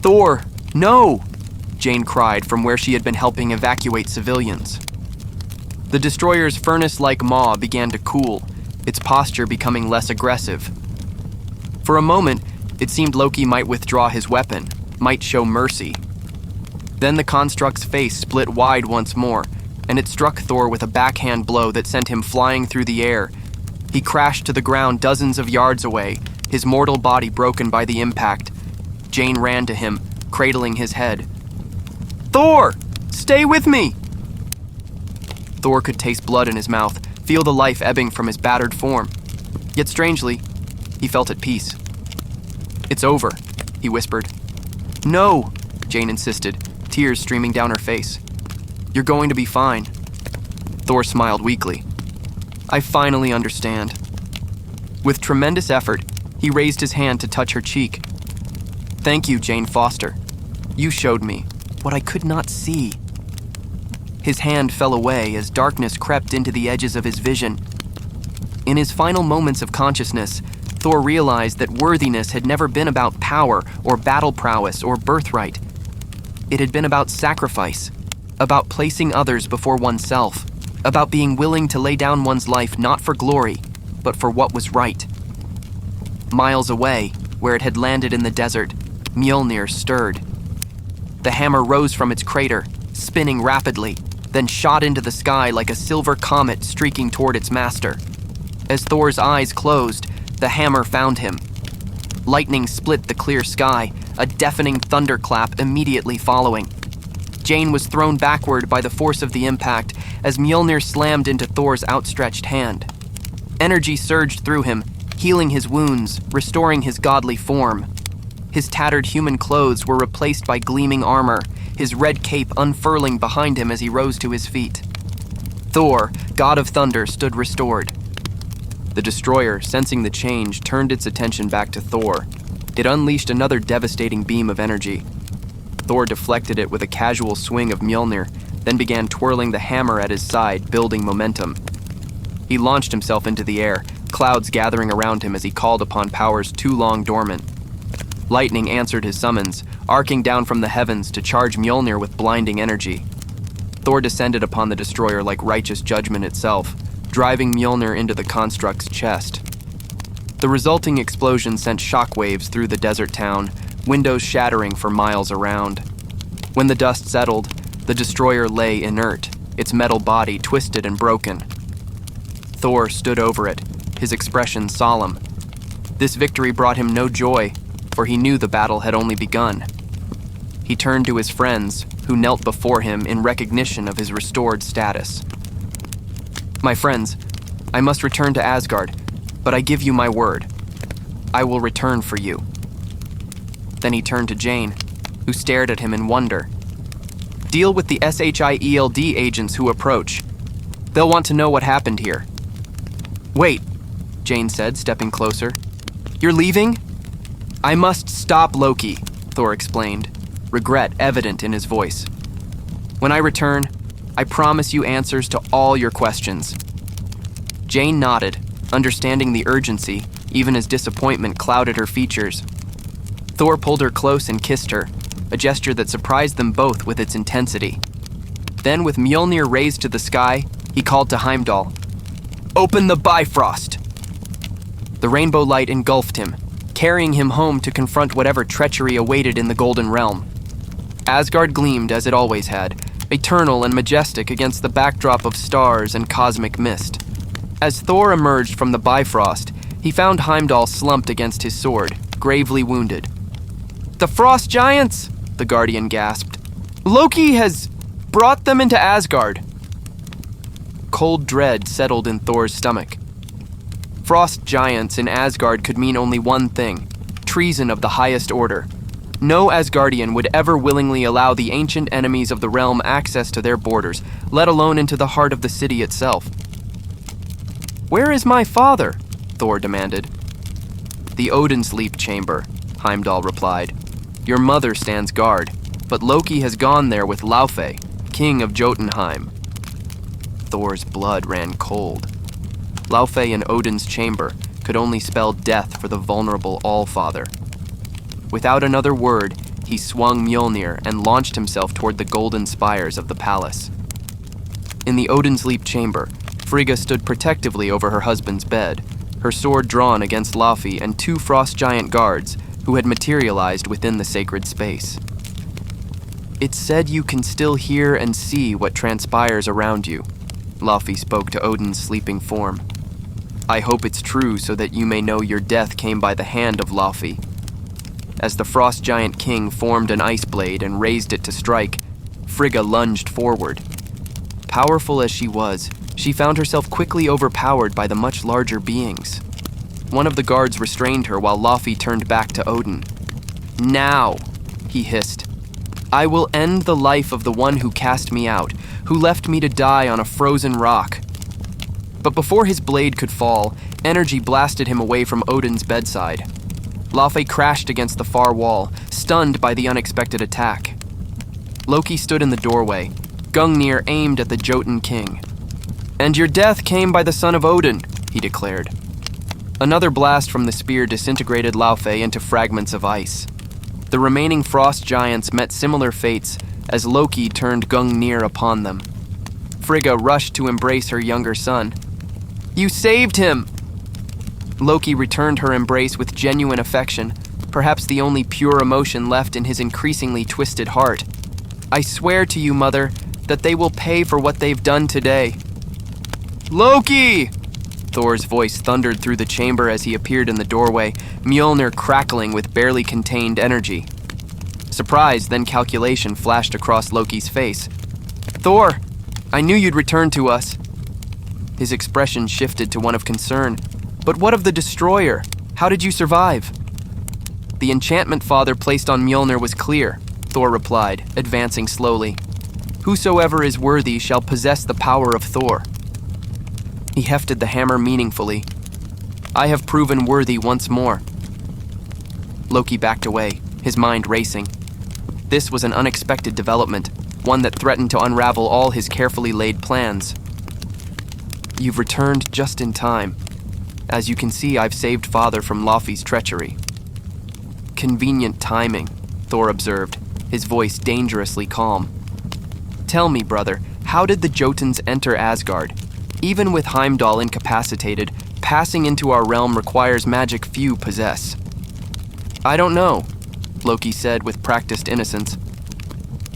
"Thor, no!" Jane cried from where she had been helping evacuate civilians. The destroyer's furnace-like maw began to cool, its posture becoming less aggressive. For a moment, it seemed Loki might withdraw his weapon, might show mercy. Then the construct's face split wide once more, and it struck Thor with a backhand blow that sent him flying through the air. He crashed to the ground dozens of yards away, his mortal body broken by the impact. Jane ran to him, cradling his head. "Thor! Stay with me!" Thor could taste blood in his mouth, feel the life ebbing from his battered form. Yet strangely, he felt at peace. "It's over," he whispered. "No," Jane insisted, tears streaming down her face. "You're going to be fine." Thor smiled weakly. "I finally understand." With tremendous effort, he raised his hand to touch her cheek. "Thank you, Jane Foster. You showed me what I could not see." His hand fell away as darkness crept into the edges of his vision. In his final moments of consciousness, Thor realized that worthiness had never been about power or battle prowess or birthright. It had been about sacrifice, about placing others before oneself, about being willing to lay down one's life not for glory, but for what was right. Miles away, where it had landed in the desert, Mjolnir stirred. The hammer rose from its crater, spinning rapidly, then shot into the sky like a silver comet streaking toward its master. As Thor's eyes closed, the hammer found him. Lightning split the clear sky, a deafening thunderclap immediately following. Jane was thrown backward by the force of the impact as Mjolnir slammed into Thor's outstretched hand. Energy surged through him, healing his wounds, restoring his godly form. His tattered human clothes were replaced by gleaming armor, his red cape unfurling behind him as he rose to his feet. Thor, god of thunder, stood restored. The destroyer, sensing the change, turned its attention back to Thor. It unleashed another devastating beam of energy. Thor deflected it with a casual swing of Mjolnir, then began twirling the hammer at his side, building momentum. He launched himself into the air, clouds gathering around him as he called upon powers too long dormant. Lightning answered his summons, arcing down from the heavens to charge Mjolnir with blinding energy. Thor descended upon the destroyer like righteous judgment itself, driving Mjolnir into the construct's chest. The resulting explosion sent shockwaves through the desert town, windows shattering for miles around. When the dust settled, the destroyer lay inert, its metal body twisted and broken. Thor stood over it, his expression solemn. This victory brought him no joy, for he knew the battle had only begun. He turned to his friends, who knelt before him in recognition of his restored status. "My friends, I must return to Asgard, but I give you my word. I will return for you." Then he turned to Jane, who stared at him in wonder. "Deal with the SHIELD agents who approach. They'll want to know what happened here." "Wait," Jane said, stepping closer. "You're leaving?" "I must stop Loki," Thor explained, regret evident in his voice. "When I return, I promise you answers to all your questions." Jane nodded, understanding the urgency, even as disappointment clouded her features. Thor pulled her close and kissed her, a gesture that surprised them both with its intensity. Then, with Mjolnir raised to the sky, he called to Heimdall, "Open the Bifrost!" The rainbow light engulfed him, carrying him home to confront whatever treachery awaited in the Golden Realm. Asgard gleamed as it always had, eternal and majestic against the backdrop of stars and cosmic mist. As Thor emerged from the Bifrost, he found Heimdall slumped against his sword, gravely wounded. "The Frost Giants!" the Guardian gasped. "Loki has brought them into Asgard." Cold dread settled in Thor's stomach. Frost Giants in Asgard could mean only one thing: treason of the highest order. No Asgardian would ever willingly allow the ancient enemies of the realm access to their borders, let alone into the heart of the city itself. "Where is my father?" Thor demanded. "The Odin-sleep chamber," Heimdall replied. "Your mother stands guard, but Loki has gone there with Laufey, king of Jotunheim." Thor's blood ran cold. Laufey in Odin's chamber could only spell death for the vulnerable Allfather. Without another word, he swung Mjolnir and launched himself toward the golden spires of the palace. In the Odin-sleep chamber, Frigga stood protectively over her husband's bed, her sword drawn against Laufey and two frost giant guards who had materialized within the sacred space. "It's said you can still hear and see what transpires around you," Laufey spoke to Odin's sleeping form. "I hope it's true so that you may know your death came by the hand of Laufey." As the frost giant king formed an ice blade and raised it to strike, Frigga lunged forward. Powerful as she was, she found herself quickly overpowered by the much larger beings. One of the guards restrained her while Laufey turned back to Odin. "Now," he hissed, "I will end the life of the one who cast me out, who left me to die on a frozen rock." But before his blade could fall, energy blasted him away from Odin's bedside. Laufey crashed against the far wall, stunned by the unexpected attack. Loki stood in the doorway. Gungnir aimed at the Jotun king. "And your death came by the son of Odin," he declared. Another blast from the spear disintegrated Laufey into fragments of ice. The remaining frost giants met similar fates as Loki turned Gungnir upon them. Frigga rushed to embrace her younger son. "You saved him!" Loki returned her embrace with genuine affection, perhaps the only pure emotion left in his increasingly twisted heart. "I swear to you, Mother, that they will pay for what they've done today." "Loki!" Thor's voice thundered through the chamber as he appeared in the doorway, Mjolnir crackling with barely contained energy. Surprise, then calculation flashed across Loki's face. "Thor, I knew you'd return to us." His expression shifted to one of concern. "But what of the destroyer? How did you survive?" "The enchantment Father placed on Mjolnir was clear," Thor replied, advancing slowly. "Whosoever is worthy shall possess the power of Thor." He hefted the hammer meaningfully. "I have proven worthy once more." Loki backed away, his mind racing. This was an unexpected development, one that threatened to unravel all his carefully laid plans. "You've returned just in time." As you can see, I've saved Father from Laufey's treachery." "Convenient timing," Thor observed, his voice dangerously calm. "Tell me, brother, how did the Jotuns enter Asgard? Even with Heimdall incapacitated, passing into our realm requires magic few possess." "I don't know," Loki said with practiced innocence.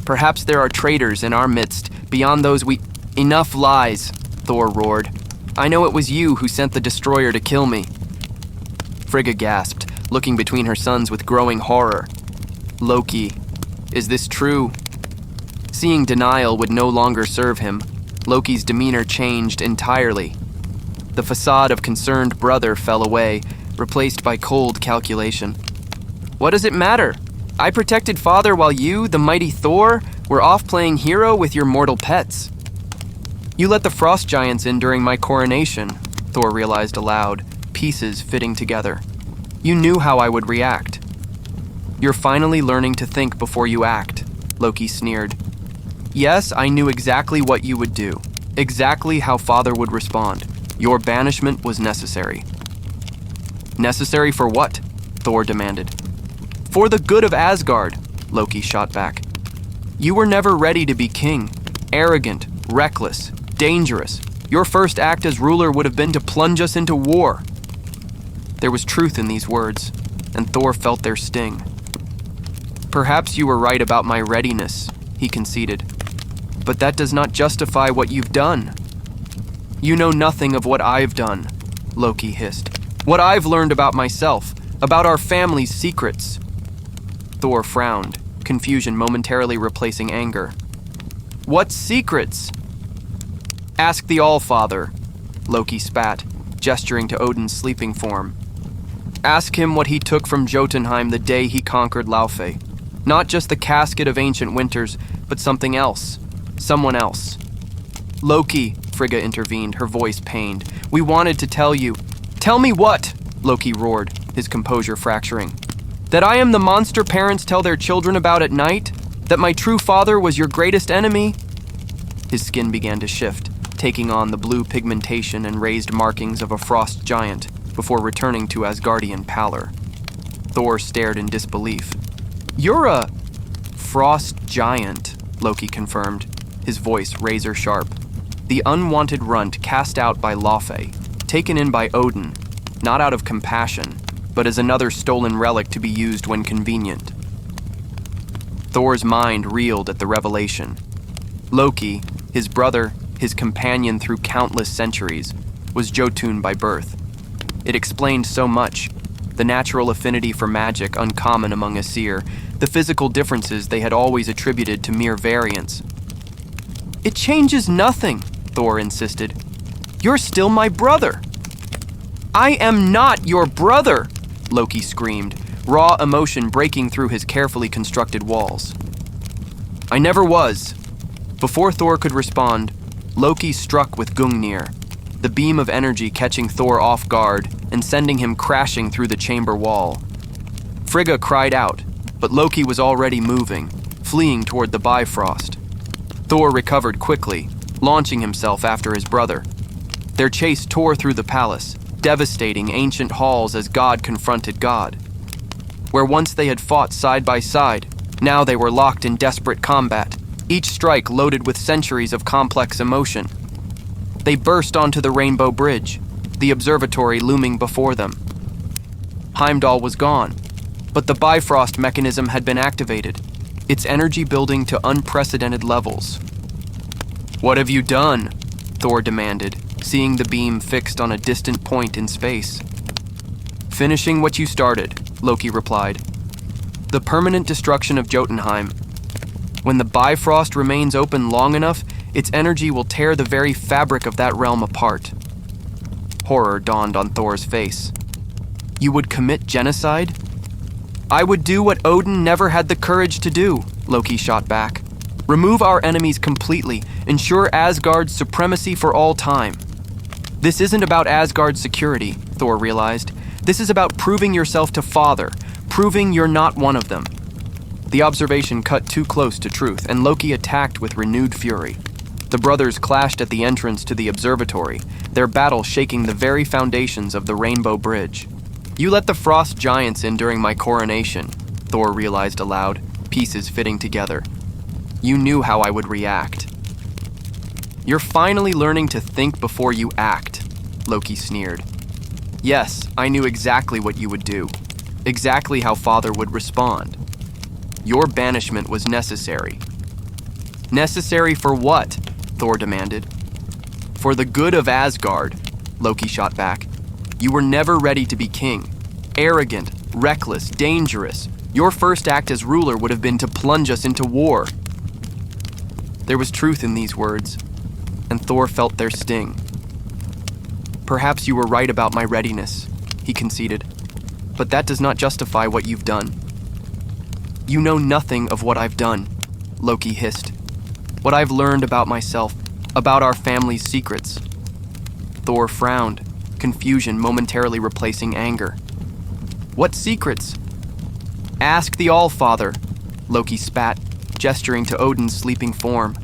"Perhaps there are traitors in our midst, beyond those we—" "Enough lies," Thor roared. "I know it was you who sent the destroyer to kill me." Frigga gasped, looking between her sons with growing horror. "Loki, is this true?" Seeing denial would no longer serve him, Loki's demeanor changed entirely. The facade of concerned brother fell away, replaced by cold calculation. "What does it matter? I protected Father while you, the mighty Thor, were off playing hero with your mortal pets. You let the frost giants in during my coronation," Thor realized aloud, pieces fitting together. "You knew how I would react." "You're finally learning to think before you act," Loki sneered. "Yes, I knew exactly what you would do, exactly how Father would respond. Your banishment was necessary." "Necessary for what?" Thor demanded. "For the good of Asgard," Loki shot back. "You were never ready to be king. Arrogant, reckless, dangerous. Your first act as ruler would have been to plunge us into war." There was truth in these words, and Thor felt their sting. "Perhaps you were right about my readiness," he conceded. "But that does not justify what you've done." "You know nothing of what I've done," Loki hissed. "What I've learned about myself, about our family's secrets." Thor frowned, confusion momentarily replacing anger. "What secrets?" "Ask the Allfather," Loki spat, gesturing to Odin's sleeping form. "Ask him what he took from Jotunheim the day he conquered Laufey. Not just the casket of ancient winters, but something else. Someone else." "Loki," Frigga intervened, her voice pained. "We wanted to tell you." "Tell me what?" Loki roared, his composure fracturing. "That I am the monster parents tell their children about at night? That my true father was your greatest enemy?" His skin began to shift, taking on the blue pigmentation and raised markings of a frost giant, before returning to Asgardian pallor. Thor stared in disbelief. "You're a frost giant," Loki confirmed, his voice razor sharp. "The unwanted runt cast out by Laufey, taken in by Odin, not out of compassion, but as another stolen relic to be used when convenient." Thor's mind reeled at the revelation. Loki, his brother, his companion through countless centuries, was Jotun by birth. It explained so much: the natural affinity for magic uncommon among Aesir, the physical differences they had always attributed to mere variance. "It changes nothing," Thor insisted. "You're still my brother." "I am not your brother!" Loki screamed, raw emotion breaking through his carefully constructed walls. "I never was." Before Thor could respond, Loki struck with Gungnir, the beam of energy catching Thor off guard and sending him crashing through the chamber wall. Frigga cried out, but Loki was already moving, fleeing toward the Bifrost. Thor recovered quickly, launching himself after his brother. Their chase tore through the palace, devastating ancient halls as God confronted God. Where once they had fought side by side, now they were locked in desperate combat, each strike loaded with centuries of complex emotion. They burst onto the Rainbow Bridge, the observatory looming before them. Heimdall was gone, but the Bifrost mechanism had been activated, its energy building to unprecedented levels. "What have you done?" Thor demanded, seeing the beam fixed on a distant point in space. "Finishing what you started," Loki replied. "The permanent destruction of Jotunheim. When the Bifrost remains open long enough, its energy will tear the very fabric of that realm apart." Horror dawned on Thor's face. "You would commit genocide?" "I would do what Odin never had the courage to do," Loki shot back. "Remove our enemies completely, ensure Asgard's supremacy for all time." "This isn't about Asgard's security," Thor realized. "This is about proving yourself to Father, proving you're not one of them." The observation cut too close to truth, and Loki attacked with renewed fury. The brothers clashed at the entrance to the observatory, their battle shaking the very foundations of the Rainbow Bridge. "You let the frost giants in during my coronation," Thor realized aloud, pieces fitting together. "You knew how I would react." "You're finally learning to think before you act," Loki sneered. "Yes, I knew exactly what you would do, exactly how Father would respond. Your banishment was necessary." "Necessary for what?" Thor demanded. "For the good of Asgard," Loki shot back. "You were never ready to be king. Arrogant, reckless, dangerous. Your first act as ruler would have been to plunge us into war." There was truth in these words, and Thor felt their sting. "Perhaps you were right about my readiness," he conceded, "but that does not justify what you've done." "You know nothing of what I've done," Loki hissed. "What I've learned about myself, about our family's secrets." Thor frowned, confusion momentarily replacing anger. "What secrets?" "Ask the All-Father," Loki spat, gesturing to Odin's sleeping form.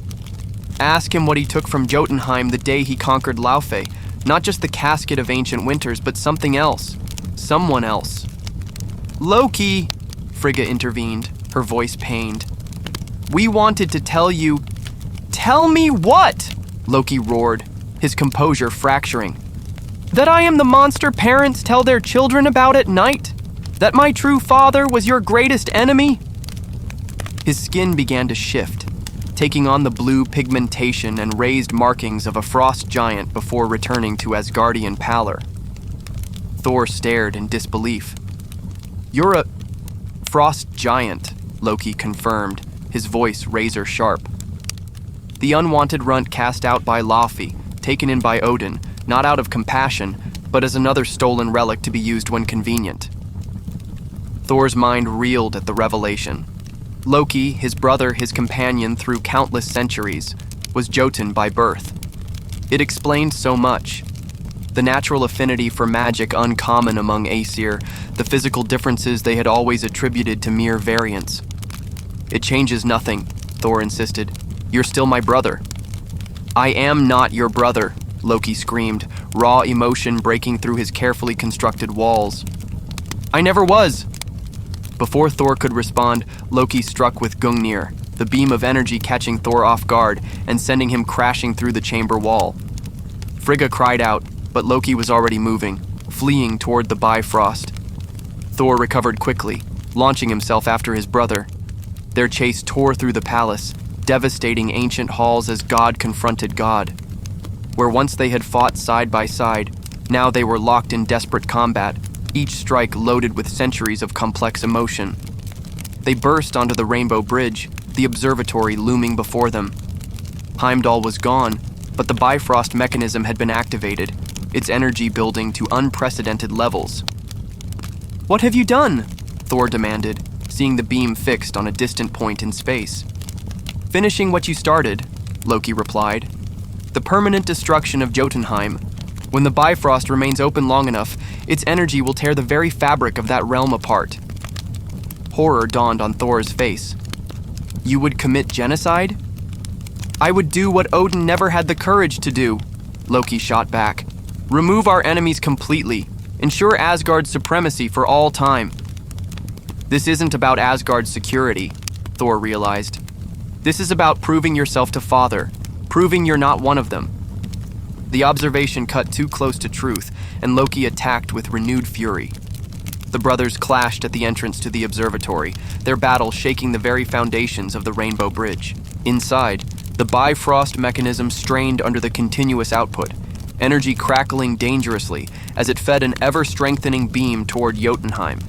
"Ask him what he took from Jotunheim the day he conquered Laufey. Not just the casket of ancient winters, but something else. Someone else." "Loki," Frigga intervened, her voice pained. "We wanted to tell you—" "Tell me what?" Loki roared, his composure fracturing. "That I am the monster parents tell their children about at night? That my true father was your greatest enemy?" His skin began to shift, taking on the blue pigmentation and raised markings of a frost giant before returning to Asgardian pallor. Thor stared in disbelief. "You're a frost giant," Loki confirmed, his voice razor sharp. "The unwanted runt cast out by Laufey, taken in by Odin, not out of compassion, but as another stolen relic to be used when convenient." Thor's mind reeled at the revelation. Loki, his brother, his companion through countless centuries, was Jotun by birth. It explained so much. The natural affinity for magic uncommon among Aesir, the physical differences they had always attributed to mere variance. "It changes nothing," Thor insisted. "You're still my brother." "I am not your brother," Loki screamed, raw emotion breaking through his carefully constructed walls. "I never was." Before Thor could respond, Loki struck with Gungnir, the beam of energy catching Thor off guard and sending him crashing through the chamber wall. Frigga cried out, but Loki was already moving, fleeing toward the Bifrost. Thor recovered quickly, launching himself after his brother. Their chase tore through the palace, devastating ancient halls as God confronted God. Where once they had fought side by side, now they were locked in desperate combat, each strike loaded with centuries of complex emotion. They burst onto the Rainbow Bridge, the observatory looming before them. Heimdall was gone, but the Bifrost mechanism had been activated, its energy building to unprecedented levels. "What have you done?" Thor demanded, seeing the beam fixed on a distant point in space. "Finishing what you started," Loki replied. "The permanent destruction of Jotunheim. When the Bifrost remains open long enough, its energy will tear the very fabric of that realm apart." Horror dawned on Thor's face. "You would commit genocide?" "I would do what Odin never had the courage to do," Loki shot back. "Remove our enemies completely. Ensure Asgard's supremacy for all time." "This isn't about Asgard's security," Thor realized. "This is about proving yourself to Father, proving you're not one of them." The observation cut too close to truth, and Loki attacked with renewed fury. The brothers clashed at the entrance to the observatory, their battle shaking the very foundations of the Rainbow Bridge. Inside, the Bifrost mechanism strained under the continuous output, energy crackling dangerously as it fed an ever-strengthening beam toward Jotunheim.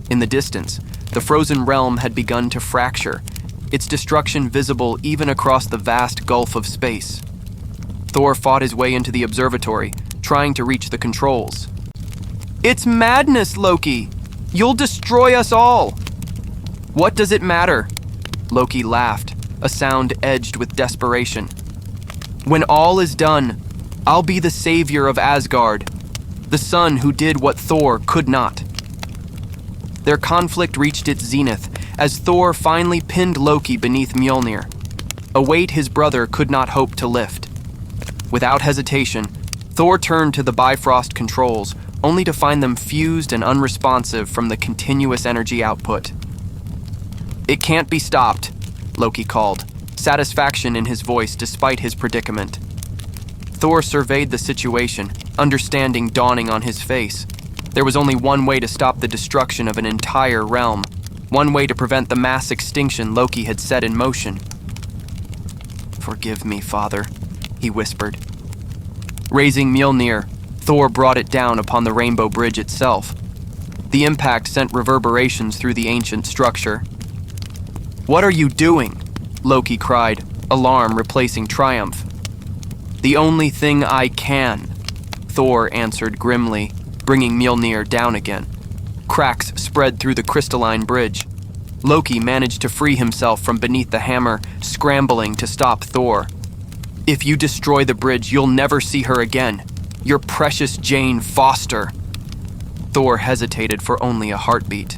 In the distance, the frozen realm had begun to fracture, its destruction visible even across the vast gulf of space. Thor fought his way into the observatory, trying to reach the controls. "It's madness, Loki! You'll destroy us all!" "What does it matter?" Loki laughed, a sound edged with desperation. "When all is done, I'll be the savior of Asgard, the son who did what Thor could not." Their conflict reached its zenith as Thor finally pinned Loki beneath Mjolnir, a weight his brother could not hope to lift. Without hesitation, Thor turned to the Bifrost controls, only to find them fused and unresponsive from the continuous energy output. "It can't be stopped," Loki called, satisfaction in his voice despite his predicament. Thor surveyed the situation, understanding dawning on his face. There was only one way to stop the destruction of an entire realm, one way to prevent the mass extinction Loki had set in motion. "Forgive me, Father," he whispered. Raising Mjolnir, Thor brought it down upon the Rainbow Bridge itself. The impact sent reverberations through the ancient structure. "What are you doing?" Loki cried, alarm replacing triumph. "The only thing I can," Thor answered grimly, bringing Mjolnir down again. Cracks spread through the crystalline bridge. Loki managed to free himself from beneath the hammer, scrambling to stop Thor. "If you destroy the bridge, you'll never see her again. Your precious Jane Foster." Thor hesitated for only a heartbeat.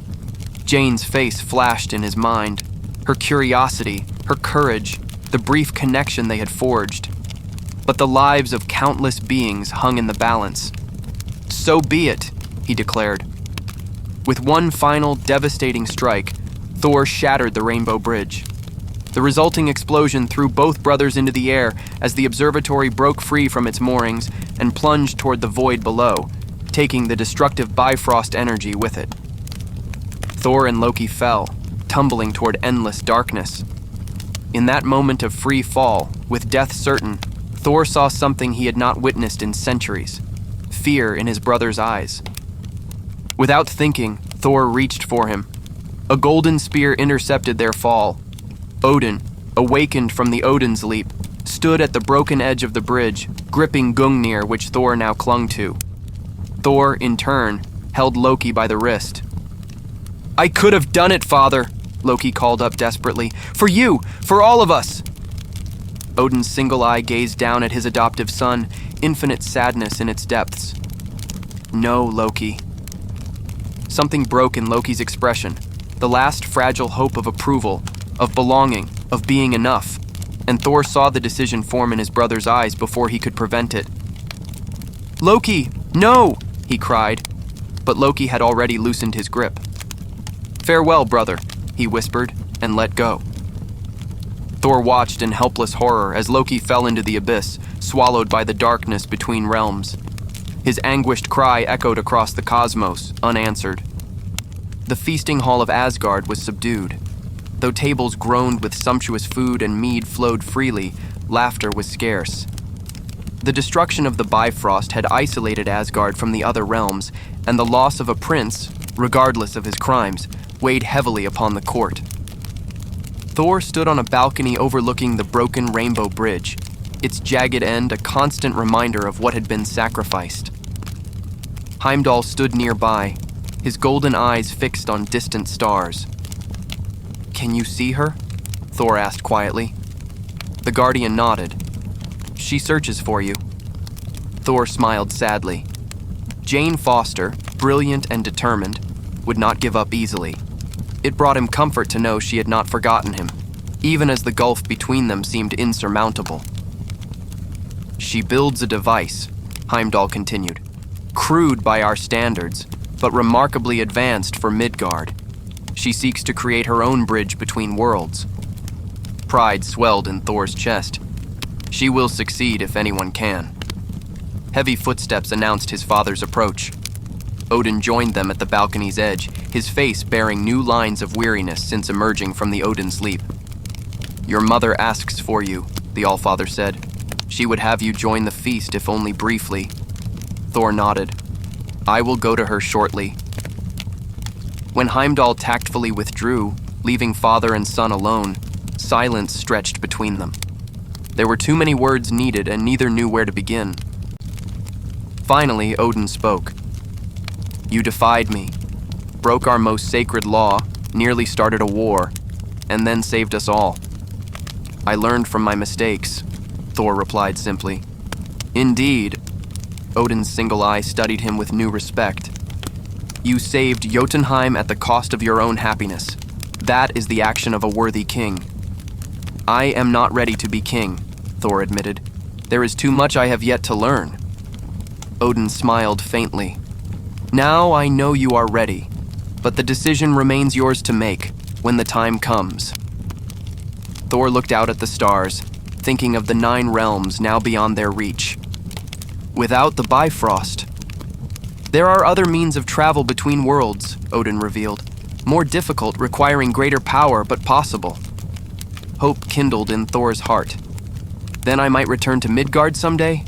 Jane's face flashed in his mind. Her curiosity, her courage, the brief connection they had forged. But the lives of countless beings hung in the balance. "So be it," he declared. With one final devastating strike, Thor shattered the Rainbow Bridge. The resulting explosion threw both brothers into the air as the observatory broke free from its moorings and plunged toward the void below, taking the destructive Bifrost energy with it. Thor and Loki fell, tumbling toward endless darkness. In that moment of free fall, with death certain, Thor saw something he had not witnessed in centuries: fear in his brother's eyes. Without thinking, Thor reached for him. A golden spear intercepted their fall. Odin, awakened from the Odin's leap, stood at the broken edge of the bridge, gripping Gungnir, which Thor now clung to. Thor, in turn, held Loki by the wrist. "I could have done it, Father," Loki called up desperately. "For you, for all of us." Odin's single eye gazed down at his adoptive son, infinite sadness in its depths. "No, Loki." Something broke in Loki's expression, the last fragile hope of approval, of belonging, of being enough, and Thor saw the decision form in his brother's eyes before he could prevent it. "Loki, no!" he cried, but Loki had already loosened his grip. "Farewell, brother," he whispered, and let go. Thor watched in helpless horror as Loki fell into the abyss, swallowed by the darkness between realms. His anguished cry echoed across the cosmos, unanswered. The feasting hall of Asgard was subdued. Though tables groaned with sumptuous food and mead flowed freely, laughter was scarce. The destruction of the Bifrost had isolated Asgard from the other realms, and the loss of a prince, regardless of his crimes, weighed heavily upon the court. Thor stood on a balcony overlooking the broken Rainbow Bridge, its jagged end a constant reminder of what had been sacrificed. Heimdall stood nearby, his golden eyes fixed on distant stars. "Can you see her?" Thor asked quietly. The Guardian nodded. "She searches for you." Thor smiled sadly. Jane Foster, brilliant and determined, would not give up easily. It brought him comfort to know she had not forgotten him, even as the gulf between them seemed insurmountable. "She builds a device," Heimdall continued, "crude by our standards, but remarkably advanced for Midgard. She seeks to create her own bridge between worlds." Pride swelled in Thor's chest. "She will succeed if anyone can." Heavy footsteps announced his father's approach. Odin joined them at the balcony's edge, his face bearing new lines of weariness since emerging from the Odin's leap. "Your mother asks for you," the Allfather said. "She would have you join the feast if only briefly." Thor nodded. "I will go to her shortly." When Heimdall tactfully withdrew, leaving father and son alone, silence stretched between them. There were too many words needed, and neither knew where to begin. Finally, Odin spoke. "You defied me, broke our most sacred law, nearly started a war, and then saved us all." "I learned from my mistakes," Thor replied simply. "Indeed." Odin's single eye studied him with new respect. "You saved Jotunheim at the cost of your own happiness. That is the action of a worthy king." "I am not ready to be king," Thor admitted. "There is too much I have yet to learn." Odin smiled faintly. "Now I know you are ready, but the decision remains yours to make when the time comes." Thor looked out at the stars, thinking of the 9 realms now beyond their reach. Without the Bifrost. "There are other means of travel between worlds," Odin revealed. "More difficult, requiring greater power, but possible." Hope kindled in Thor's heart. "Then I might return to Midgard someday?"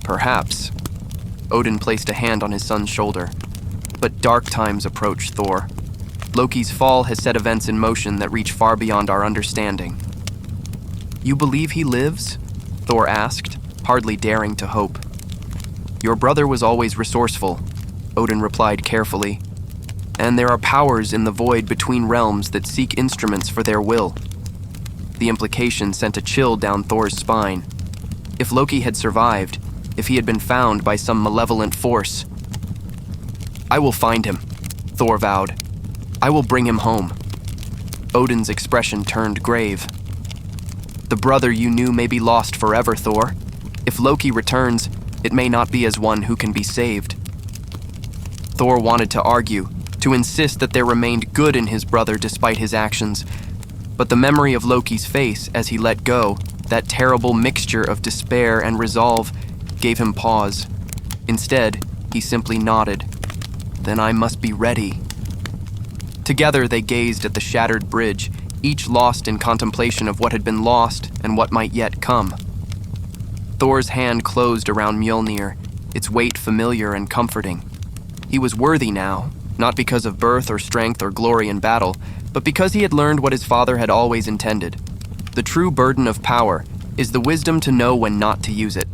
"Perhaps." Odin placed a hand on his son's shoulder. "But dark times approach, Thor. Loki's fall has set events in motion that reach far beyond our understanding." "You believe he lives?" Thor asked, hardly daring to hope. "Your brother was always resourceful," Odin replied carefully. "And there are powers in the void between realms that seek instruments for their will." The implication sent a chill down Thor's spine. If Loki had survived, if he had been found by some malevolent force. "I will find him," Thor vowed. "I will bring him home." Odin's expression turned grave. "The brother you knew may be lost forever, Thor. If Loki returns, it may not be as one who can be saved." Thor wanted to argue, to insist that there remained good in his brother despite his actions, but the memory of Loki's face as he let go, that terrible mixture of despair and resolve, gave him pause. Instead, he simply nodded. "Then I must be ready." Together they gazed at the shattered bridge, each lost in contemplation of what had been lost and what might yet come. Thor's hand closed around Mjolnir, its weight familiar and comforting. He was worthy now, not because of birth or strength or glory in battle, but because he had learned what his father had always intended. The true burden of power is the wisdom to know when not to use it.